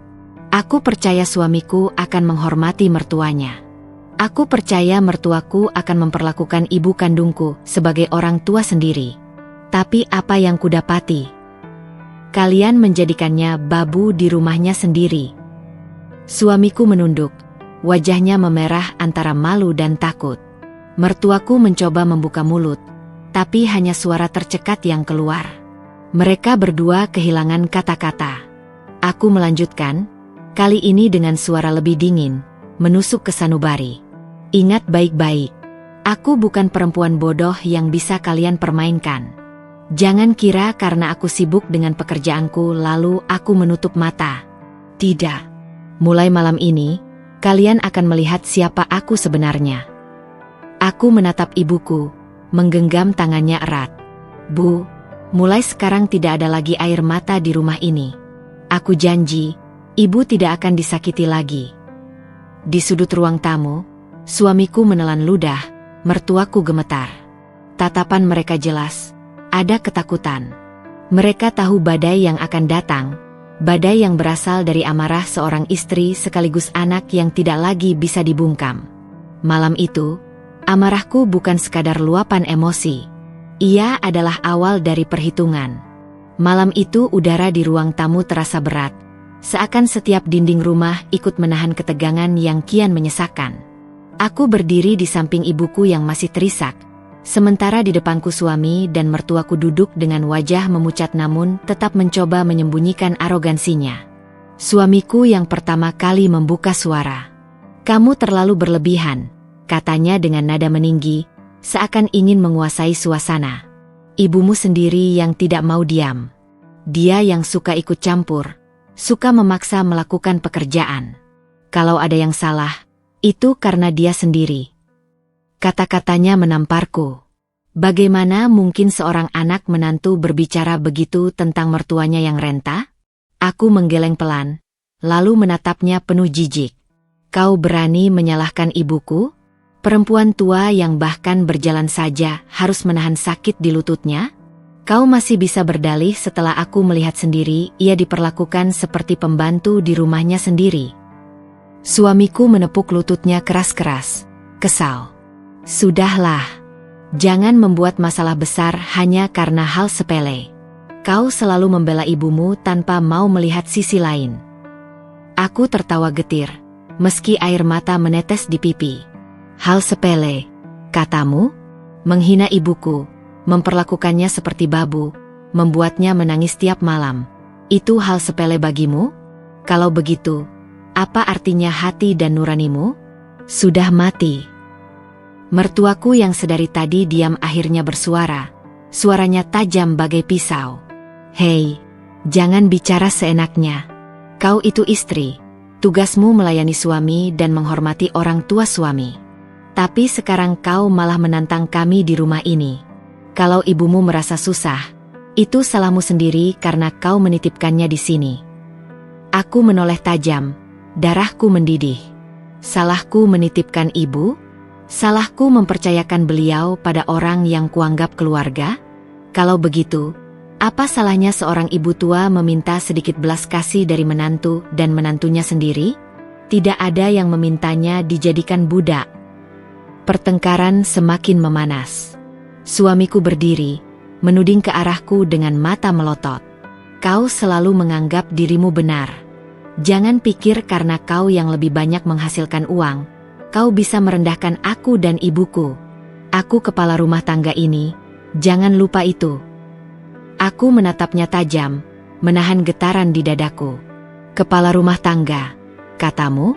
Aku percaya suamiku akan menghormati mertuanya. Aku percaya mertuaku akan memperlakukan ibu kandungku sebagai orang tua sendiri. Tapi apa yang kudapati? Kalian menjadikannya babu di rumahnya sendiri. Suamiku menunduk, wajahnya memerah antara malu dan takut. Mertuaku mencoba membuka mulut, tapi hanya suara tercekat yang keluar. Mereka berdua kehilangan kata-kata. Aku melanjutkan, kali ini dengan suara lebih dingin, menusuk ke sanubari. Ingat baik-baik, aku bukan perempuan bodoh yang bisa kalian permainkan. Jangan kira karena aku sibuk dengan pekerjaanku lalu aku menutup mata. Tidak. Mulai malam ini, kalian akan melihat siapa aku sebenarnya. Aku menatap ibuku, menggenggam tangannya erat. Bu, mulai sekarang tidak ada lagi air mata di rumah ini. Aku janji, ibu tidak akan disakiti lagi. Di sudut ruang tamu, suamiku menelan ludah, mertuaku gemetar. Tatapan mereka jelas, ada ketakutan. Mereka tahu badai yang akan datang. Badai yang berasal dari amarah seorang istri sekaligus anak yang tidak lagi bisa dibungkam. Malam itu, amarahku bukan sekadar luapan emosi. Ia adalah awal dari perhitungan. Malam itu udara di ruang tamu terasa berat. Seakan setiap dinding rumah ikut menahan ketegangan yang kian menyesakkan. Aku berdiri di samping ibuku yang masih terisak. Sementara di depanku suami dan mertuaku duduk dengan wajah memucat namun tetap mencoba menyembunyikan arogansinya. Suamiku yang pertama kali membuka suara. Kamu terlalu berlebihan, katanya dengan nada meninggi, seakan ingin menguasai suasana. Ibumu sendiri yang tidak mau diam. Dia yang suka ikut campur, suka memaksa melakukan pekerjaan. Kalau ada yang salah, itu karena dia sendiri. Kata-katanya menamparku. Bagaimana mungkin seorang anak menantu berbicara begitu tentang mertuanya yang renta? Aku menggeleng pelan, lalu menatapnya penuh jijik. Kau berani menyalahkan ibuku? Perempuan tua yang bahkan berjalan saja harus menahan sakit di lututnya? Kau masih bisa berdalih setelah aku melihat sendiri ia diperlakukan seperti pembantu di rumahnya sendiri. Suamiku menepuk lututnya keras-keras, kesal. Sudahlah, jangan membuat masalah besar hanya karena hal sepele. Kau selalu membela ibumu tanpa mau melihat sisi lain. Aku tertawa getir, meski air mata menetes di pipi. Hal sepele, katamu? Menghina ibuku, memperlakukannya seperti babu, membuatnya menangis tiap malam. Itu hal sepele bagimu? Kalau begitu, apa artinya hati dan nuranimu? Sudah mati. Mertuaku yang sedari tadi diam akhirnya bersuara. Suaranya tajam bagai pisau. Hei, jangan bicara seenaknya. Kau itu istri. Tugasmu melayani suami dan menghormati orang tua suami. Tapi sekarang kau malah menantang kami di rumah ini. Kalau ibumu merasa susah, itu salahmu sendiri karena kau menitipkannya di sini. Aku menoleh tajam, darahku mendidih. Salahku menitipkan ibu? Salahku mempercayakan beliau pada orang yang kuanggap keluarga? Kalau begitu, apa salahnya seorang ibu tua meminta sedikit belas kasih dari menantu dan menantunya sendiri? Tidak ada yang memintanya dijadikan budak. Pertengkaran semakin memanas. Suamiku berdiri, menuding ke arahku dengan mata melotot. Kau selalu menganggap dirimu benar. Jangan pikir karena kau yang lebih banyak menghasilkan uang, kau bisa merendahkan aku dan ibuku. Aku kepala rumah tangga ini, jangan lupa itu. Aku menatapnya tajam, menahan getaran di dadaku. Kepala rumah tangga, katamu?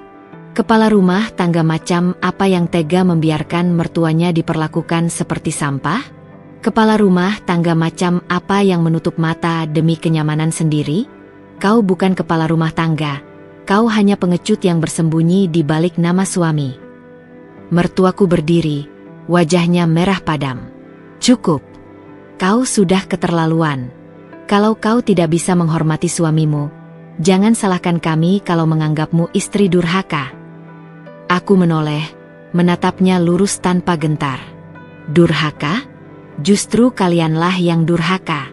Kepala rumah tangga macam apa yang tega membiarkan mertuanya diperlakukan seperti sampah? Kepala rumah tangga macam apa yang menutup mata demi kenyamanan sendiri? Kau bukan kepala rumah tangga. Kau hanya pengecut yang bersembunyi di balik nama suami. Mertuaku berdiri, wajahnya merah padam. Cukup. Kau sudah keterlaluan. Kalau kau tidak bisa menghormati suamimu, jangan salahkan kami kalau menganggapmu istri durhaka. Aku menoleh, menatapnya lurus tanpa gentar. Durhaka? Justru kalianlah yang durhaka.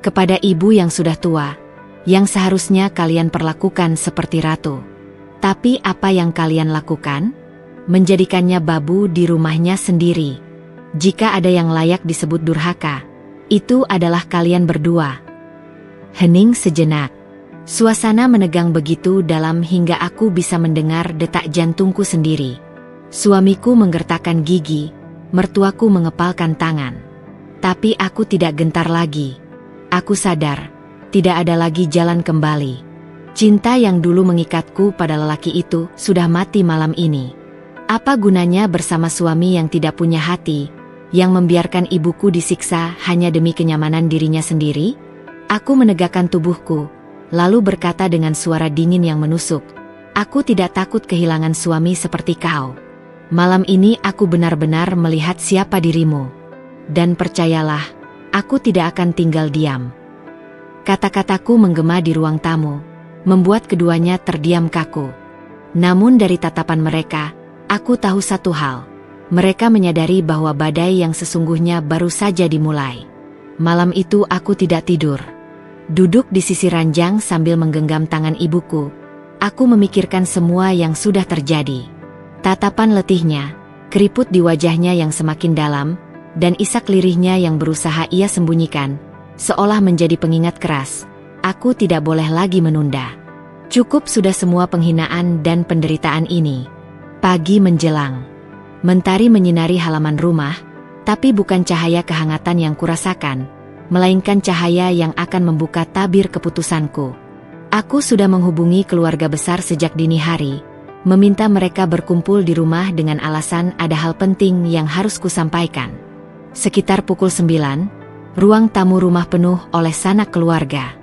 Kepada ibu yang sudah tua, yang seharusnya kalian perlakukan seperti ratu. Tapi apa yang kalian lakukan? Menjadikannya babu di rumahnya sendiri. Jika ada yang layak disebut durhaka, itu adalah kalian berdua. Hening sejenak. Suasana menegang begitu dalam hingga aku bisa mendengar detak jantungku sendiri. Suamiku menggertakkan gigi, mertuaku mengepalkan tangan. Tapi aku tidak gentar lagi. Aku sadar, tidak ada lagi jalan kembali. Cinta yang dulu mengikatku pada lelaki itu sudah mati malam ini. Apa gunanya bersama suami yang tidak punya hati, yang membiarkan ibuku disiksa hanya demi kenyamanan dirinya sendiri? Aku menegakkan tubuhku, lalu berkata dengan suara dingin yang menusuk, "Aku tidak takut kehilangan suami seperti kau. Malam ini aku benar-benar melihat siapa dirimu. Dan percayalah, aku tidak akan tinggal diam." Kata-kataku menggema di ruang tamu, membuat keduanya terdiam kaku. Namun dari tatapan mereka, aku tahu satu hal. Mereka menyadari bahwa badai yang sesungguhnya baru saja dimulai. Malam itu aku tidak tidur. Duduk di sisi ranjang sambil menggenggam tangan ibuku, aku memikirkan semua yang sudah terjadi. Tatapan letihnya, keriput di wajahnya yang semakin dalam, dan isak lirihnya yang berusaha ia sembunyikan, seolah menjadi pengingat keras. Aku tidak boleh lagi menunda. Cukup sudah semua penghinaan dan penderitaan ini. Pagi menjelang. Mentari menyinari halaman rumah, tapi bukan cahaya kehangatan yang kurasakan, melainkan cahaya yang akan membuka tabir keputusanku. Aku sudah menghubungi keluarga besar sejak dini hari, meminta mereka berkumpul di rumah dengan alasan ada hal penting yang harus kusampaikan. Sekitar pukul 9, ruang tamu rumah penuh oleh sanak keluarga.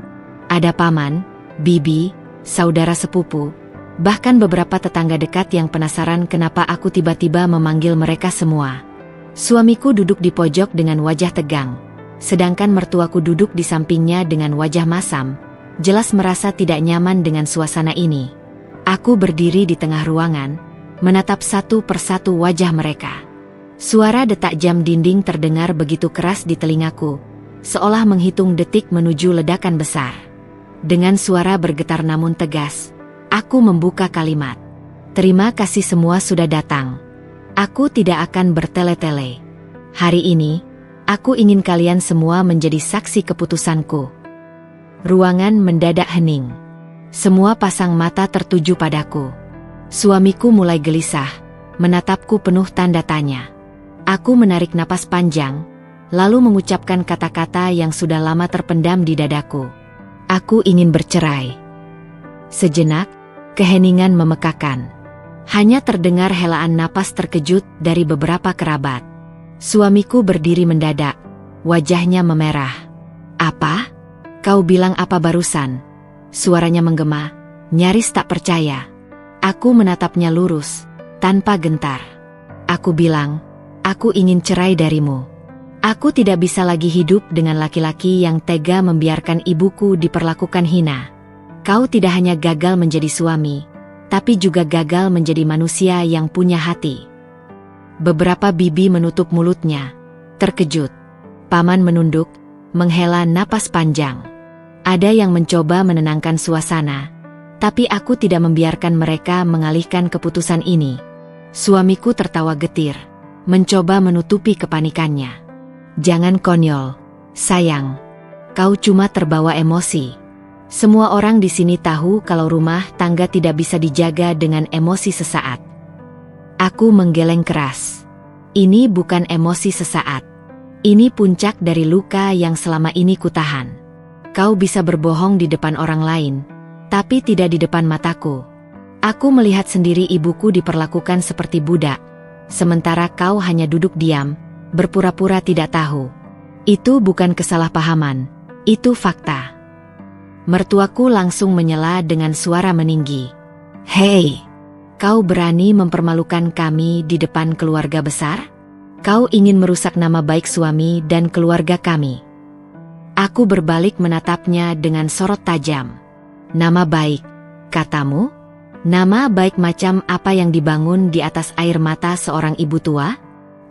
Ada paman, bibi, saudara sepupu, bahkan beberapa tetangga dekat yang penasaran kenapa aku tiba-tiba memanggil mereka semua. Suamiku duduk di pojok dengan wajah tegang, sedangkan mertuaku duduk di sampingnya dengan wajah masam, jelas merasa tidak nyaman dengan suasana ini. Aku berdiri di tengah ruangan, menatap satu persatu wajah mereka. Suara detak jam dinding terdengar begitu keras di telingaku, seolah menghitung detik menuju ledakan besar. Dengan suara bergetar namun tegas, aku membuka kalimat. "Terima kasih semua sudah datang. Aku tidak akan bertele-tele. Hari ini, aku ingin kalian semua menjadi saksi keputusanku." Ruangan mendadak hening. Semua pasang mata tertuju padaku. Suamiku mulai gelisah, menatapku penuh tanda tanya. Aku menarik napas panjang, lalu mengucapkan kata-kata yang sudah lama terpendam di dadaku. Aku ingin bercerai. Sejenak, keheningan memekakan. Hanya terdengar helaan napas terkejut dari beberapa kerabat. Suamiku berdiri mendadak, wajahnya memerah. "Apa? Kau bilang apa barusan?" Suaranya menggema, nyaris tak percaya. Aku menatapnya lurus, tanpa gentar. Aku bilang, "Aku ingin cerai darimu. Aku tidak bisa lagi hidup dengan laki-laki yang tega membiarkan ibuku diperlakukan hina. Kau tidak hanya gagal menjadi suami, tapi juga gagal menjadi manusia yang punya hati." Beberapa bibi menutup mulutnya, terkejut. Paman menunduk, menghela napas panjang. Ada yang mencoba menenangkan suasana, tapi aku tidak membiarkan mereka mengalihkan keputusan ini. Suamiku tertawa getir, mencoba menutupi kepanikannya. "Jangan konyol, sayang. Kau cuma terbawa emosi. Semua orang di sini tahu kalau rumah tangga tidak bisa dijaga dengan emosi sesaat." Aku menggeleng keras. Ini bukan emosi sesaat. Ini puncak dari luka yang selama ini kutahan. Kau bisa berbohong di depan orang lain, tapi tidak di depan mataku. Aku melihat sendiri ibuku diperlakukan seperti budak, sementara kau hanya duduk diam, berpura-pura tidak tahu. Itu bukan kesalahpahaman, itu fakta. Mertuaku langsung menyela dengan suara meninggi. "Hei, kau berani mempermalukan kami di depan keluarga besar? Kau ingin merusak nama baik suami dan keluarga kami." Aku berbalik menatapnya dengan sorot tajam. "Nama baik, katamu? Nama baik macam apa yang dibangun di atas air mata seorang ibu tua?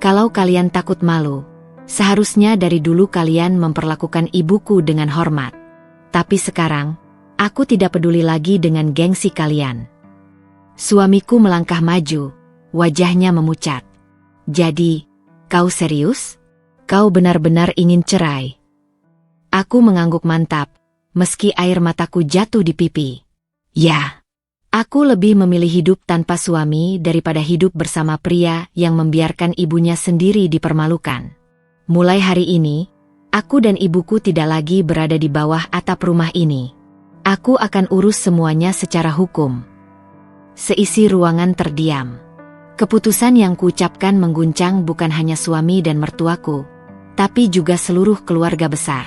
Kalau kalian takut malu, seharusnya dari dulu kalian memperlakukan ibuku dengan hormat. Tapi sekarang, aku tidak peduli lagi dengan gengsi kalian. Suamiku melangkah maju, wajahnya memucat. Jadi, kau serius? Kau benar-benar ingin cerai? Aku mengangguk mantap, meski air mataku jatuh di pipi. Ya. Aku lebih memilih hidup tanpa suami daripada hidup bersama pria yang membiarkan ibunya sendiri dipermalukan. Mulai hari ini, aku dan ibuku tidak lagi berada di bawah atap rumah ini. Aku akan urus semuanya secara hukum. Seisi ruangan terdiam. Keputusan yang kuucapkan mengguncang bukan hanya suami dan mertuaku, tapi juga seluruh keluarga besar.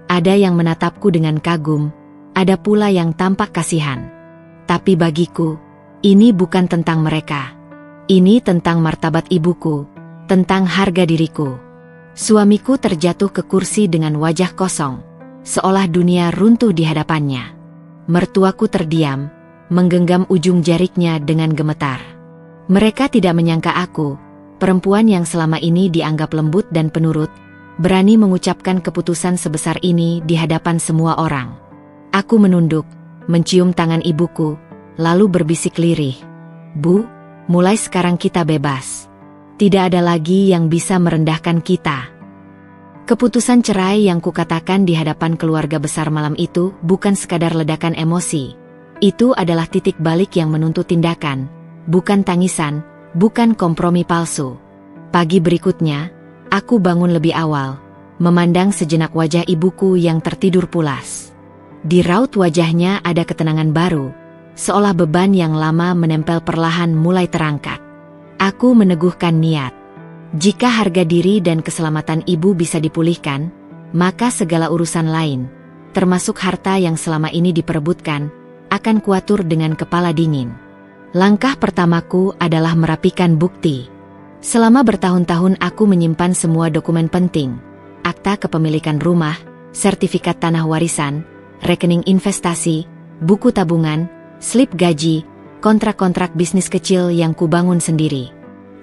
Ada yang menatapku dengan kagum, ada pula yang tampak kasihan. Tapi bagiku, ini bukan tentang mereka. Ini tentang martabat ibuku, tentang harga diriku. Suamiku terjatuh ke kursi dengan wajah kosong, seolah dunia runtuh di hadapannya. Mertuaku terdiam, menggenggam ujung jariknya dengan gemetar. Mereka tidak menyangka aku, perempuan yang selama ini dianggap lembut dan penurut, berani mengucapkan keputusan sebesar ini di hadapan semua orang. Aku menunduk, mencium tangan ibuku, lalu berbisik lirih. Bu, mulai sekarang kita bebas. Tidak ada lagi yang bisa merendahkan kita. Keputusan cerai yang kukatakan di hadapan keluarga besar malam itu bukan sekadar ledakan emosi. Itu adalah titik balik yang menuntut tindakan, bukan tangisan, bukan kompromi palsu. Pagi berikutnya, aku bangun lebih awal, memandang sejenak wajah ibuku yang tertidur pulas. Di raut wajahnya ada ketenangan baru, seolah beban yang lama menempel perlahan mulai terangkat. Aku meneguhkan niat. Jika harga diri dan keselamatan ibu bisa dipulihkan, maka segala urusan lain, termasuk harta yang selama ini diperebutkan, akan kuatur dengan kepala dingin. Langkah pertamaku adalah merapikan bukti. Selama bertahun-tahun aku menyimpan semua dokumen penting, akta kepemilikan rumah, sertifikat tanah warisan, rekening investasi, buku tabungan, slip gaji, kontrak-kontrak bisnis kecil yang kubangun sendiri.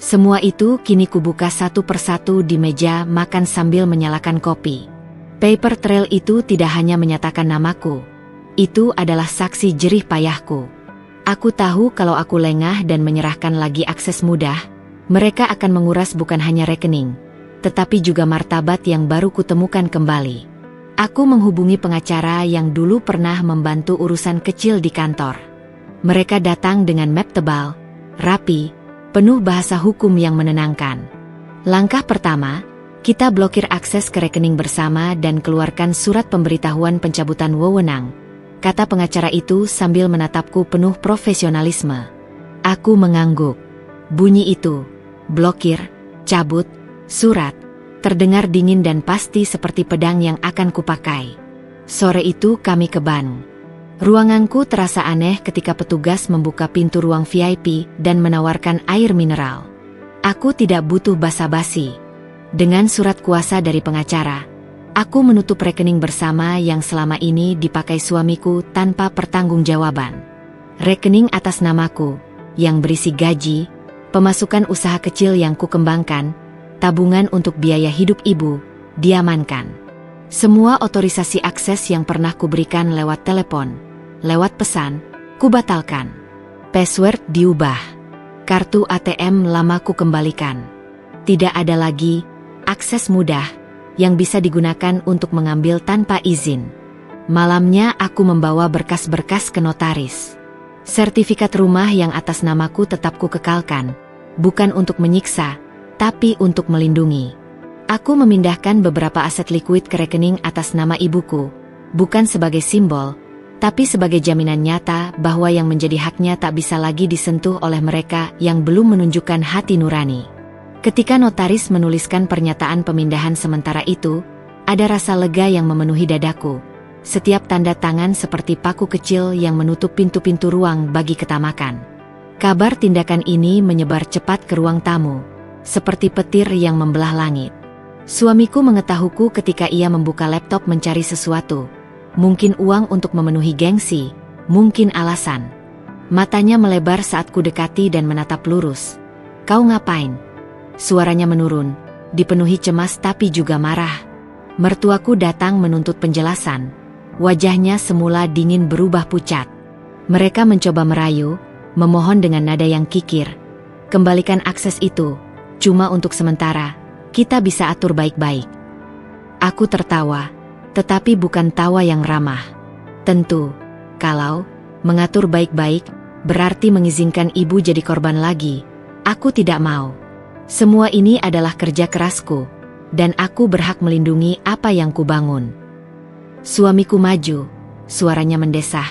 Semua itu kini kubuka satu persatu di meja makan sambil menyalakan kopi. Paper trail itu tidak hanya menyatakan namaku. Itu adalah saksi jerih payahku. Aku tahu kalau aku lengah dan menyerahkan lagi akses mudah, mereka akan menguras bukan hanya rekening, tetapi juga martabat yang baru kutemukan kembali. Aku menghubungi pengacara yang dulu pernah membantu urusan kecil di kantor. Mereka datang dengan map tebal, rapi, penuh bahasa hukum yang menenangkan. Langkah pertama, kita blokir akses ke rekening bersama dan keluarkan surat pemberitahuan pencabutan wewenang, kata pengacara itu sambil menatapku penuh profesionalisme. Aku mengangguk. Bunyi itu, blokir, cabut, surat, terdengar dingin dan pasti seperti pedang yang akan kupakai. Sore itu kami ke Bandung. Ruanganku terasa aneh ketika petugas membuka pintu ruang VIP dan menawarkan air mineral. Aku tidak butuh basa-basi. Dengan surat kuasa dari pengacara, aku menutup rekening bersama yang selama ini dipakai suamiku tanpa pertanggungjawaban. Rekening atas namaku, yang berisi gaji, pemasukan usaha kecil yang kukembangkan, tabungan untuk biaya hidup ibu, diamankan. Semua otorisasi akses yang pernah kuberikan lewat telepon, lewat pesan, kubatalkan. Password diubah. Kartu ATM lama kukembalikan. Tidak ada lagi akses mudah yang bisa digunakan untuk mengambil tanpa izin. Malamnya aku membawa berkas-berkas ke notaris. Sertifikat rumah yang atas namaku tetap kukekalkan, bukan untuk menyiksa, tapi untuk melindungi. Aku memindahkan beberapa aset likuid ke rekening atas nama ibuku, bukan sebagai simbol, tapi sebagai jaminan nyata bahwa yang menjadi haknya tak bisa lagi disentuh oleh mereka yang belum menunjukkan hati nurani. Ketika notaris menuliskan pernyataan pemindahan sementara itu, ada rasa lega yang memenuhi dadaku. Setiap tanda tangan seperti paku kecil yang menutup pintu-pintu ruang bagi ketamakan. Kabar tindakan ini menyebar cepat ke ruang tamu, seperti petir yang membelah langit. Suamiku mengetahuiku ketika ia membuka laptop mencari sesuatu. Mungkin uang untuk memenuhi gengsi, mungkin alasan. Matanya melebar saat ku dekati dan menatap lurus. "Kau ngapain?" Suaranya menurun, dipenuhi cemas tapi juga marah. Mertuaku datang menuntut penjelasan. Wajahnya semula dingin berubah pucat. Mereka mencoba merayu, memohon dengan nada yang kikir. "Kembalikan akses itu, cuma untuk sementara, kita bisa atur baik-baik." Aku tertawa, tetapi bukan tawa yang ramah. Tentu, kalau mengatur baik-baik berarti mengizinkan ibu jadi korban lagi, aku tidak mau. Semua ini adalah kerja kerasku, dan aku berhak melindungi apa yang kubangun. Suamiku maju, suaranya mendesah.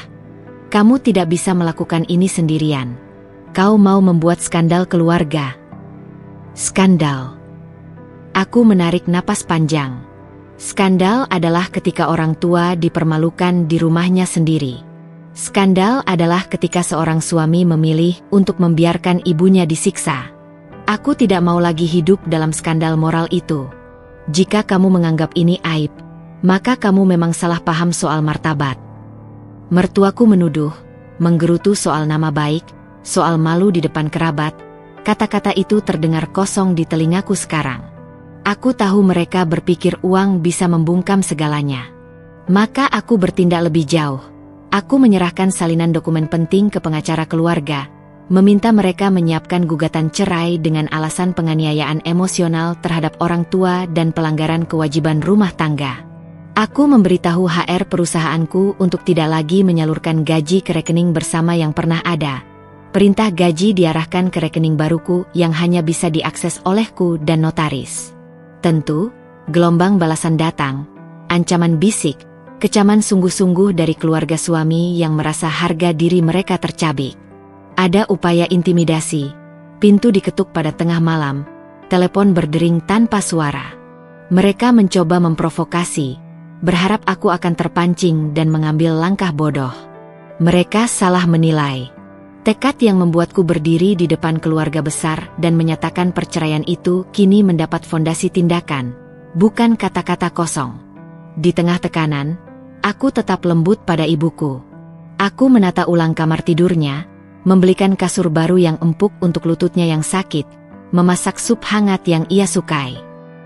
"Kamu tidak bisa melakukan ini sendirian. Kau mau membuat skandal keluarga." Skandal. Aku menarik napas panjang. Skandal adalah ketika orang tua dipermalukan di rumahnya sendiri. Skandal adalah ketika seorang suami memilih untuk membiarkan ibunya disiksa. Aku tidak mau lagi hidup dalam skandal moral itu. Jika kamu menganggap ini aib, maka kamu memang salah paham soal martabat. Mertuaku menuduh, menggerutu soal nama baik, soal malu di depan kerabat. Kata-kata itu terdengar kosong di telingaku sekarang. Aku tahu mereka berpikir uang bisa membungkam segalanya. Maka aku bertindak lebih jauh. Aku menyerahkan salinan dokumen penting ke pengacara keluarga, meminta mereka menyiapkan gugatan cerai dengan alasan penganiayaan emosional terhadap orang tua dan pelanggaran kewajiban rumah tangga. Aku memberitahu HR perusahaanku untuk tidak lagi menyalurkan gaji ke rekening bersama yang pernah ada. Perintah gaji diarahkan ke rekening baruku yang hanya bisa diakses olehku dan notaris. Tentu, gelombang balasan datang, ancaman bisik, kecaman sungguh-sungguh dari keluarga suami yang merasa harga diri mereka tercabik. Ada upaya intimidasi, pintu diketuk pada tengah malam, telepon berdering tanpa suara. Mereka mencoba memprovokasi, berharap aku akan terpancing dan mengambil langkah bodoh. Mereka salah menilai. Tekad yang membuatku berdiri di depan keluarga besar dan menyatakan perceraian itu kini mendapat fondasi tindakan, bukan kata-kata kosong. Di tengah tekanan, aku tetap lembut pada ibuku. Aku menata ulang kamar tidurnya, membelikan kasur baru yang empuk untuk lututnya yang sakit, memasak sup hangat yang ia sukai.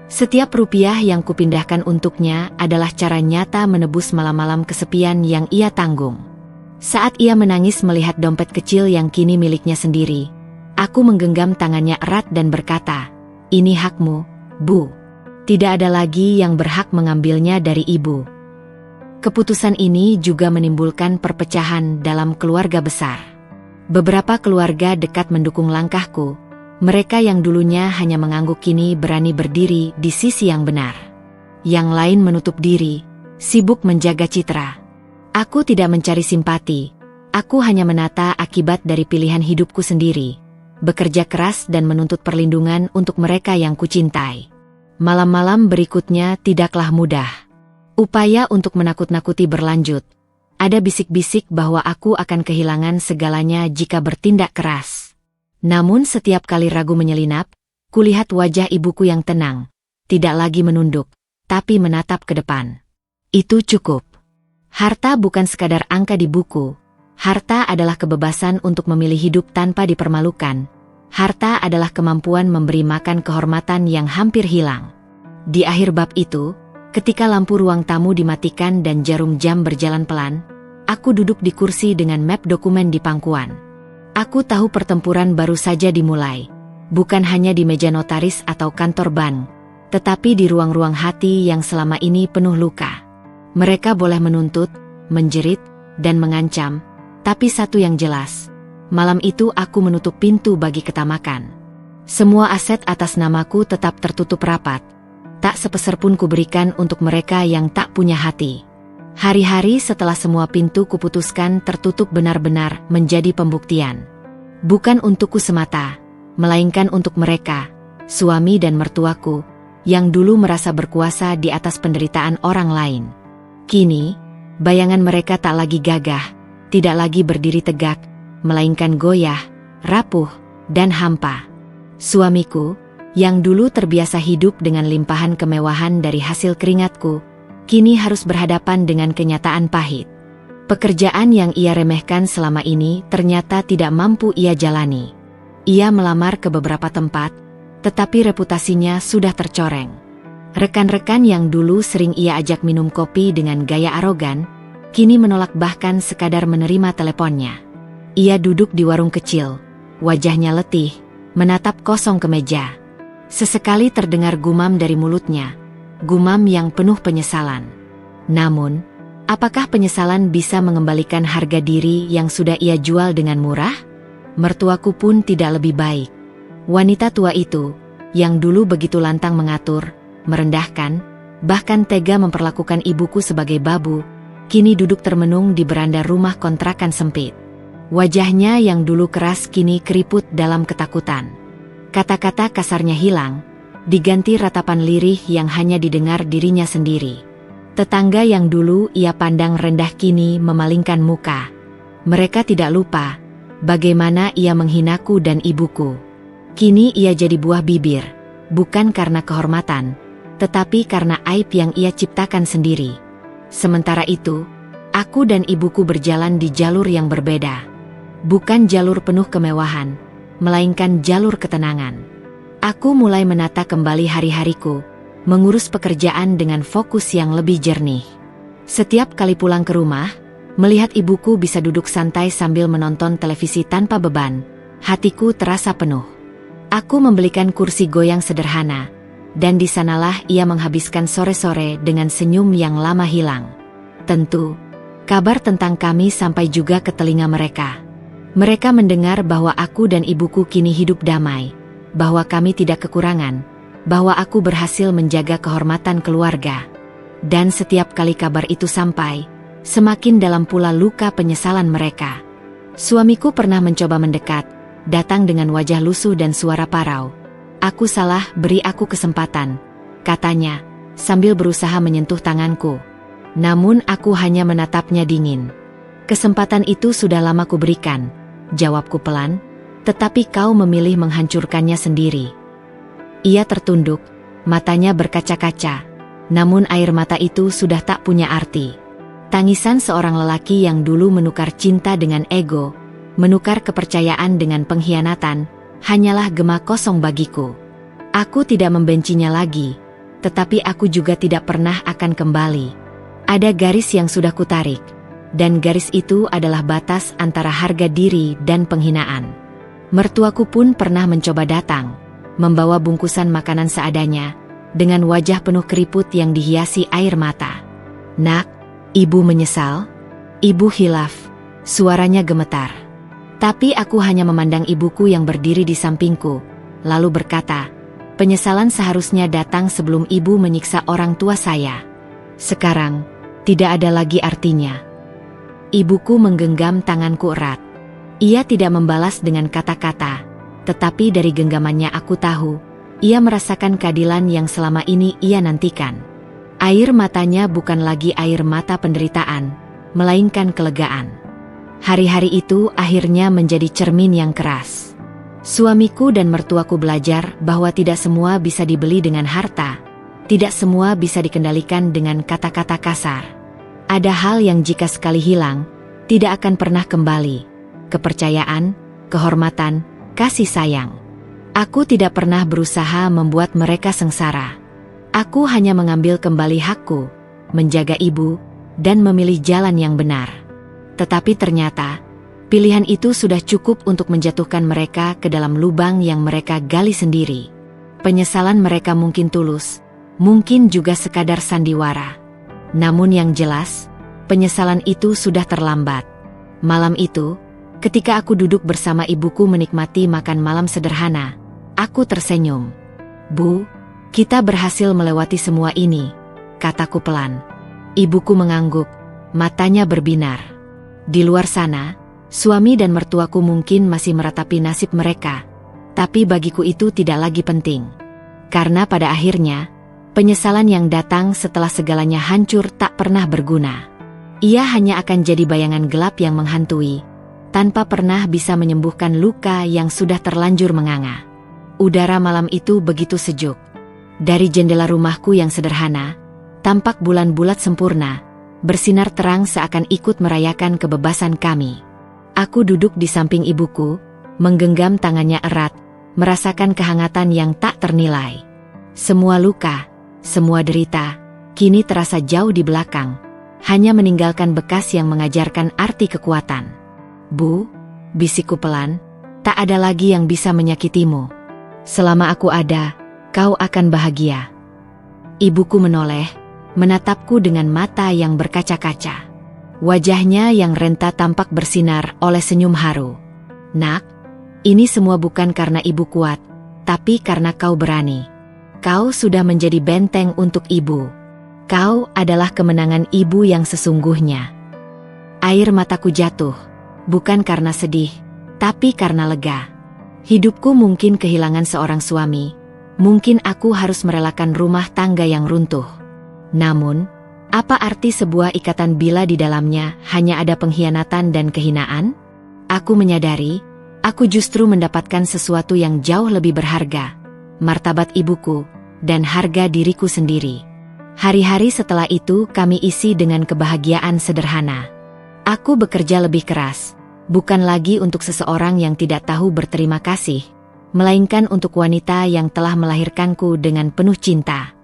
Setiap rupiah yang kupindahkan untuknya adalah cara nyata menebus malam-malam kesepian yang ia tanggung. Saat ia menangis melihat dompet kecil yang kini miliknya sendiri, aku menggenggam tangannya erat dan berkata, "Ini hakmu, Bu. Tidak ada lagi yang berhak mengambilnya dari ibu." Keputusan ini juga menimbulkan perpecahan dalam keluarga besar. Beberapa keluarga dekat mendukung langkahku. Mereka yang dulunya hanya mengangguk kini berani berdiri di sisi yang benar. Yang lain menutup diri, sibuk menjaga citra. Aku tidak mencari simpati. Aku hanya menata akibat dari pilihan hidupku sendiri. Bekerja keras dan menuntut perlindungan untuk mereka yang kucintai. Malam-malam berikutnya tidaklah mudah. Upaya untuk menakut-nakuti berlanjut. Ada bisik-bisik bahwa aku akan kehilangan segalanya jika bertindak keras. Namun setiap kali ragu menyelinap, kulihat wajah ibuku yang tenang. Tidak lagi menunduk, tapi menatap ke depan. Itu cukup. Harta bukan sekadar angka di buku. Harta adalah kebebasan untuk memilih hidup tanpa dipermalukan. Harta adalah kemampuan memberi makan kehormatan yang hampir hilang. Di akhir bab itu, ketika lampu ruang tamu dimatikan dan jarum jam berjalan pelan, aku duduk di kursi dengan map dokumen di pangkuan. Aku tahu pertempuran baru saja dimulai, bukan hanya di meja notaris atau kantor bank, tetapi di ruang-ruang hati yang selama ini penuh luka. Mereka boleh menuntut, menjerit, dan mengancam, tapi satu yang jelas, malam itu aku menutup pintu bagi ketamakan. Semua aset atas namaku tetap tertutup rapat. Tak sepeser pun kuberikan untuk mereka yang tak punya hati. Hari-hari setelah semua pintu kuputuskan tertutup benar-benar menjadi pembuktian. Bukan untukku semata, melainkan untuk mereka, suami dan mertuaku, yang dulu merasa berkuasa di atas penderitaan orang lain. Kini, bayangan mereka tak lagi gagah, tidak lagi berdiri tegak, melainkan goyah, rapuh, dan hampa. Suamiku, yang dulu terbiasa hidup dengan limpahan kemewahan dari hasil keringatku, kini harus berhadapan dengan kenyataan pahit. Pekerjaan yang ia remehkan selama ini ternyata tidak mampu ia jalani. Ia melamar ke beberapa tempat, tetapi reputasinya sudah tercoreng. Rekan-rekan yang dulu sering ia ajak minum kopi dengan gaya arogan, kini menolak bahkan sekadar menerima teleponnya. Ia duduk di warung kecil, wajahnya letih, menatap kosong ke meja. Sesekali terdengar gumam dari mulutnya, gumam yang penuh penyesalan. Namun, apakah penyesalan bisa mengembalikan harga diri yang sudah ia jual dengan murah? Mertuaku pun tidak lebih baik. Wanita tua itu, yang dulu begitu lantang mengatur, merendahkan, bahkan tega memperlakukan ibuku sebagai babu, kini duduk termenung di beranda rumah kontrakan sempit. Wajahnya yang dulu keras kini keriput dalam ketakutan. Kata-kata kasarnya hilang, diganti ratapan lirih yang hanya didengar dirinya sendiri. Tetangga yang dulu ia pandang rendah kini memalingkan muka. Mereka tidak lupa bagaimana ia menghinaku dan ibuku. Kini ia jadi buah bibir, bukan karena kehormatan, tetapi karena aib yang ia ciptakan sendiri. Sementara itu, aku dan ibuku berjalan di jalur yang berbeda. Bukan jalur penuh kemewahan, melainkan jalur ketenangan. Aku mulai menata kembali hari-hariku, mengurus pekerjaan dengan fokus yang lebih jernih. Setiap kali pulang ke rumah, melihat ibuku bisa duduk santai sambil menonton televisi tanpa beban, hatiku terasa penuh. Aku membelikan kursi goyang sederhana, dan di sanalah ia menghabiskan sore-sore dengan senyum yang lama hilang. Tentu, kabar tentang kami sampai juga ke telinga mereka. Mereka mendengar bahwa aku dan ibuku kini hidup damai, bahwa kami tidak kekurangan, bahwa aku berhasil menjaga kehormatan keluarga. Dan setiap kali kabar itu sampai, semakin dalam pula luka penyesalan mereka. Suamiku pernah mencoba mendekat, datang dengan wajah lusuh dan suara parau. "Aku salah, beri aku kesempatan," katanya, sambil berusaha menyentuh tanganku. Namun aku hanya menatapnya dingin. "Kesempatan itu sudah lama kuberikan," jawabku pelan, "tetapi kau memilih menghancurkannya sendiri." Ia tertunduk, matanya berkaca-kaca, namun air mata itu sudah tak punya arti. Tangisan seorang lelaki yang dulu menukar cinta dengan ego, menukar kepercayaan dengan pengkhianatan, hanyalah gema kosong bagiku. Aku tidak membencinya lagi, tetapi aku juga tidak pernah akan kembali. Ada garis yang sudah kutarik, dan garis itu adalah batas antara harga diri dan penghinaan. Mertuaku pun pernah mencoba datang, membawa bungkusan makanan seadanya, dengan wajah penuh keriput yang dihiasi air mata. "Nak, ibu menyesal?" Ibu hilaf, suaranya gemetar. Tapi aku hanya memandang ibuku yang berdiri di sampingku, lalu berkata, "Penyesalan seharusnya datang sebelum ibu menyiksa orang tua saya. Sekarang, tidak ada lagi artinya." Ibuku menggenggam tanganku erat. Ia tidak membalas dengan kata-kata, tetapi dari genggamannya aku tahu, ia merasakan keadilan yang selama ini ia nantikan. Air matanya bukan lagi air mata penderitaan, melainkan kelegaan. Hari-hari itu akhirnya menjadi cermin yang keras. Suamiku dan mertuaku belajar bahwa tidak semua bisa dibeli dengan harta, tidak semua bisa dikendalikan dengan kata-kata kasar. Ada hal yang jika sekali hilang, tidak akan pernah kembali. Kepercayaan, kehormatan, kasih sayang. Aku tidak pernah berusaha membuat mereka sengsara. Aku hanya mengambil kembali hakku, menjaga ibu, dan memilih jalan yang benar. Tetapi ternyata, pilihan itu sudah cukup untuk menjatuhkan mereka ke dalam lubang yang mereka gali sendiri. Penyesalan mereka mungkin tulus, mungkin juga sekadar sandiwara. Namun yang jelas, penyesalan itu sudah terlambat. Malam itu, ketika aku duduk bersama ibuku menikmati makan malam sederhana, aku tersenyum. "Bu, kita berhasil melewati semua ini," kataku pelan. Ibuku mengangguk, matanya berbinar. Di luar sana, suami dan mertuaku mungkin masih meratapi nasib mereka, tapi bagiku itu tidak lagi penting. Karena pada akhirnya, penyesalan yang datang setelah segalanya hancur tak pernah berguna. Ia hanya akan jadi bayangan gelap yang menghantui, tanpa pernah bisa menyembuhkan luka yang sudah terlanjur menganga. Udara malam itu begitu sejuk. Dari jendela rumahku yang sederhana, tampak bulan bulat sempurna, bersinar terang seakan ikut merayakan kebebasan kami. Aku duduk di samping ibuku, menggenggam tangannya erat, merasakan kehangatan yang tak ternilai. Semua luka, semua derita, kini terasa jauh di belakang, hanya meninggalkan bekas yang mengajarkan arti kekuatan. Bu, bisikku pelan, tak ada lagi yang bisa menyakitimu. Selama aku ada, kau akan bahagia. Ibuku menoleh, menatapku dengan mata yang berkaca-kaca. Wajahnya yang renta tampak bersinar oleh senyum haru. Nak, ini semua bukan karena ibu kuat, tapi karena kau berani. Kau sudah menjadi benteng untuk ibu. Kau adalah kemenangan ibu yang sesungguhnya. Air mataku jatuh, bukan karena sedih, tapi karena lega. Hidupku mungkin kehilangan seorang suami, mungkin aku harus merelakan rumah tangga yang runtuh. Namun, apa arti sebuah ikatan bila di dalamnya hanya ada pengkhianatan dan kehinaan? Aku menyadari, aku justru mendapatkan sesuatu yang jauh lebih berharga, martabat ibuku, dan harga diriku sendiri. Hari-hari setelah itu kami isi dengan kebahagiaan sederhana. Aku bekerja lebih keras, bukan lagi untuk seseorang yang tidak tahu berterima kasih, melainkan untuk wanita yang telah melahirkanku dengan penuh cinta.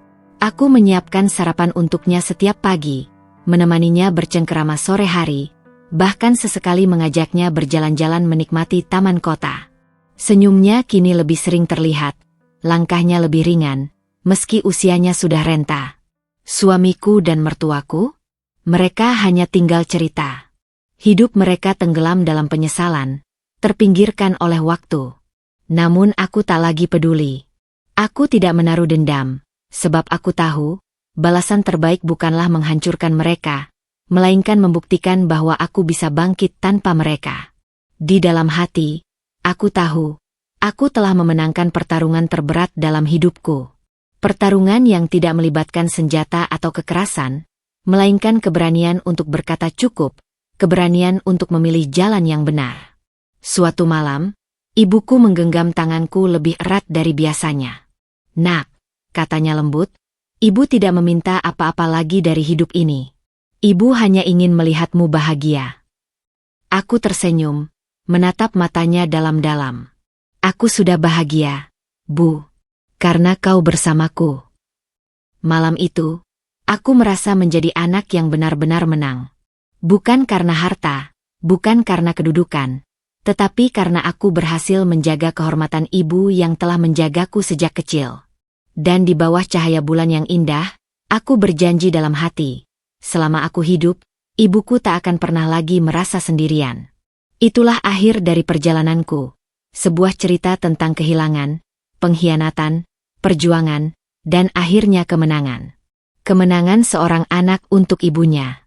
Aku menyiapkan sarapan untuknya setiap pagi, menemaninya bercengkerama sore hari, bahkan sesekali mengajaknya berjalan-jalan menikmati taman kota. Senyumnya kini lebih sering terlihat, langkahnya lebih ringan, meski usianya sudah renta. Suamiku dan mertuaku? Mereka hanya tinggal cerita. Hidup mereka tenggelam dalam penyesalan, terpinggirkan oleh waktu. Namun aku tak lagi peduli. Aku tidak menaruh dendam. Sebab aku tahu, balasan terbaik bukanlah menghancurkan mereka, melainkan membuktikan bahwa aku bisa bangkit tanpa mereka. Di dalam hati, aku tahu, aku telah memenangkan pertarungan terberat dalam hidupku. Pertarungan yang tidak melibatkan senjata atau kekerasan, melainkan keberanian untuk berkata cukup, keberanian untuk memilih jalan yang benar. Suatu malam, ibuku menggenggam tanganku lebih erat dari biasanya. Nak, katanya lembut, ibu tidak meminta apa-apa lagi dari hidup ini. Ibu hanya ingin melihatmu bahagia. Aku tersenyum, menatap matanya dalam-dalam. Aku sudah bahagia, Bu, karena kau bersamaku. Malam itu, aku merasa menjadi anak yang benar-benar menang. Bukan karena harta, bukan karena kedudukan, tetapi karena aku berhasil menjaga kehormatan ibu yang telah menjagaku sejak kecil. Dan di bawah cahaya bulan yang indah, aku berjanji dalam hati, selama aku hidup, ibuku tak akan pernah lagi merasa sendirian. Itulah akhir dari perjalananku, sebuah cerita tentang kehilangan, pengkhianatan, perjuangan, dan akhirnya kemenangan. Kemenangan seorang anak untuk ibunya.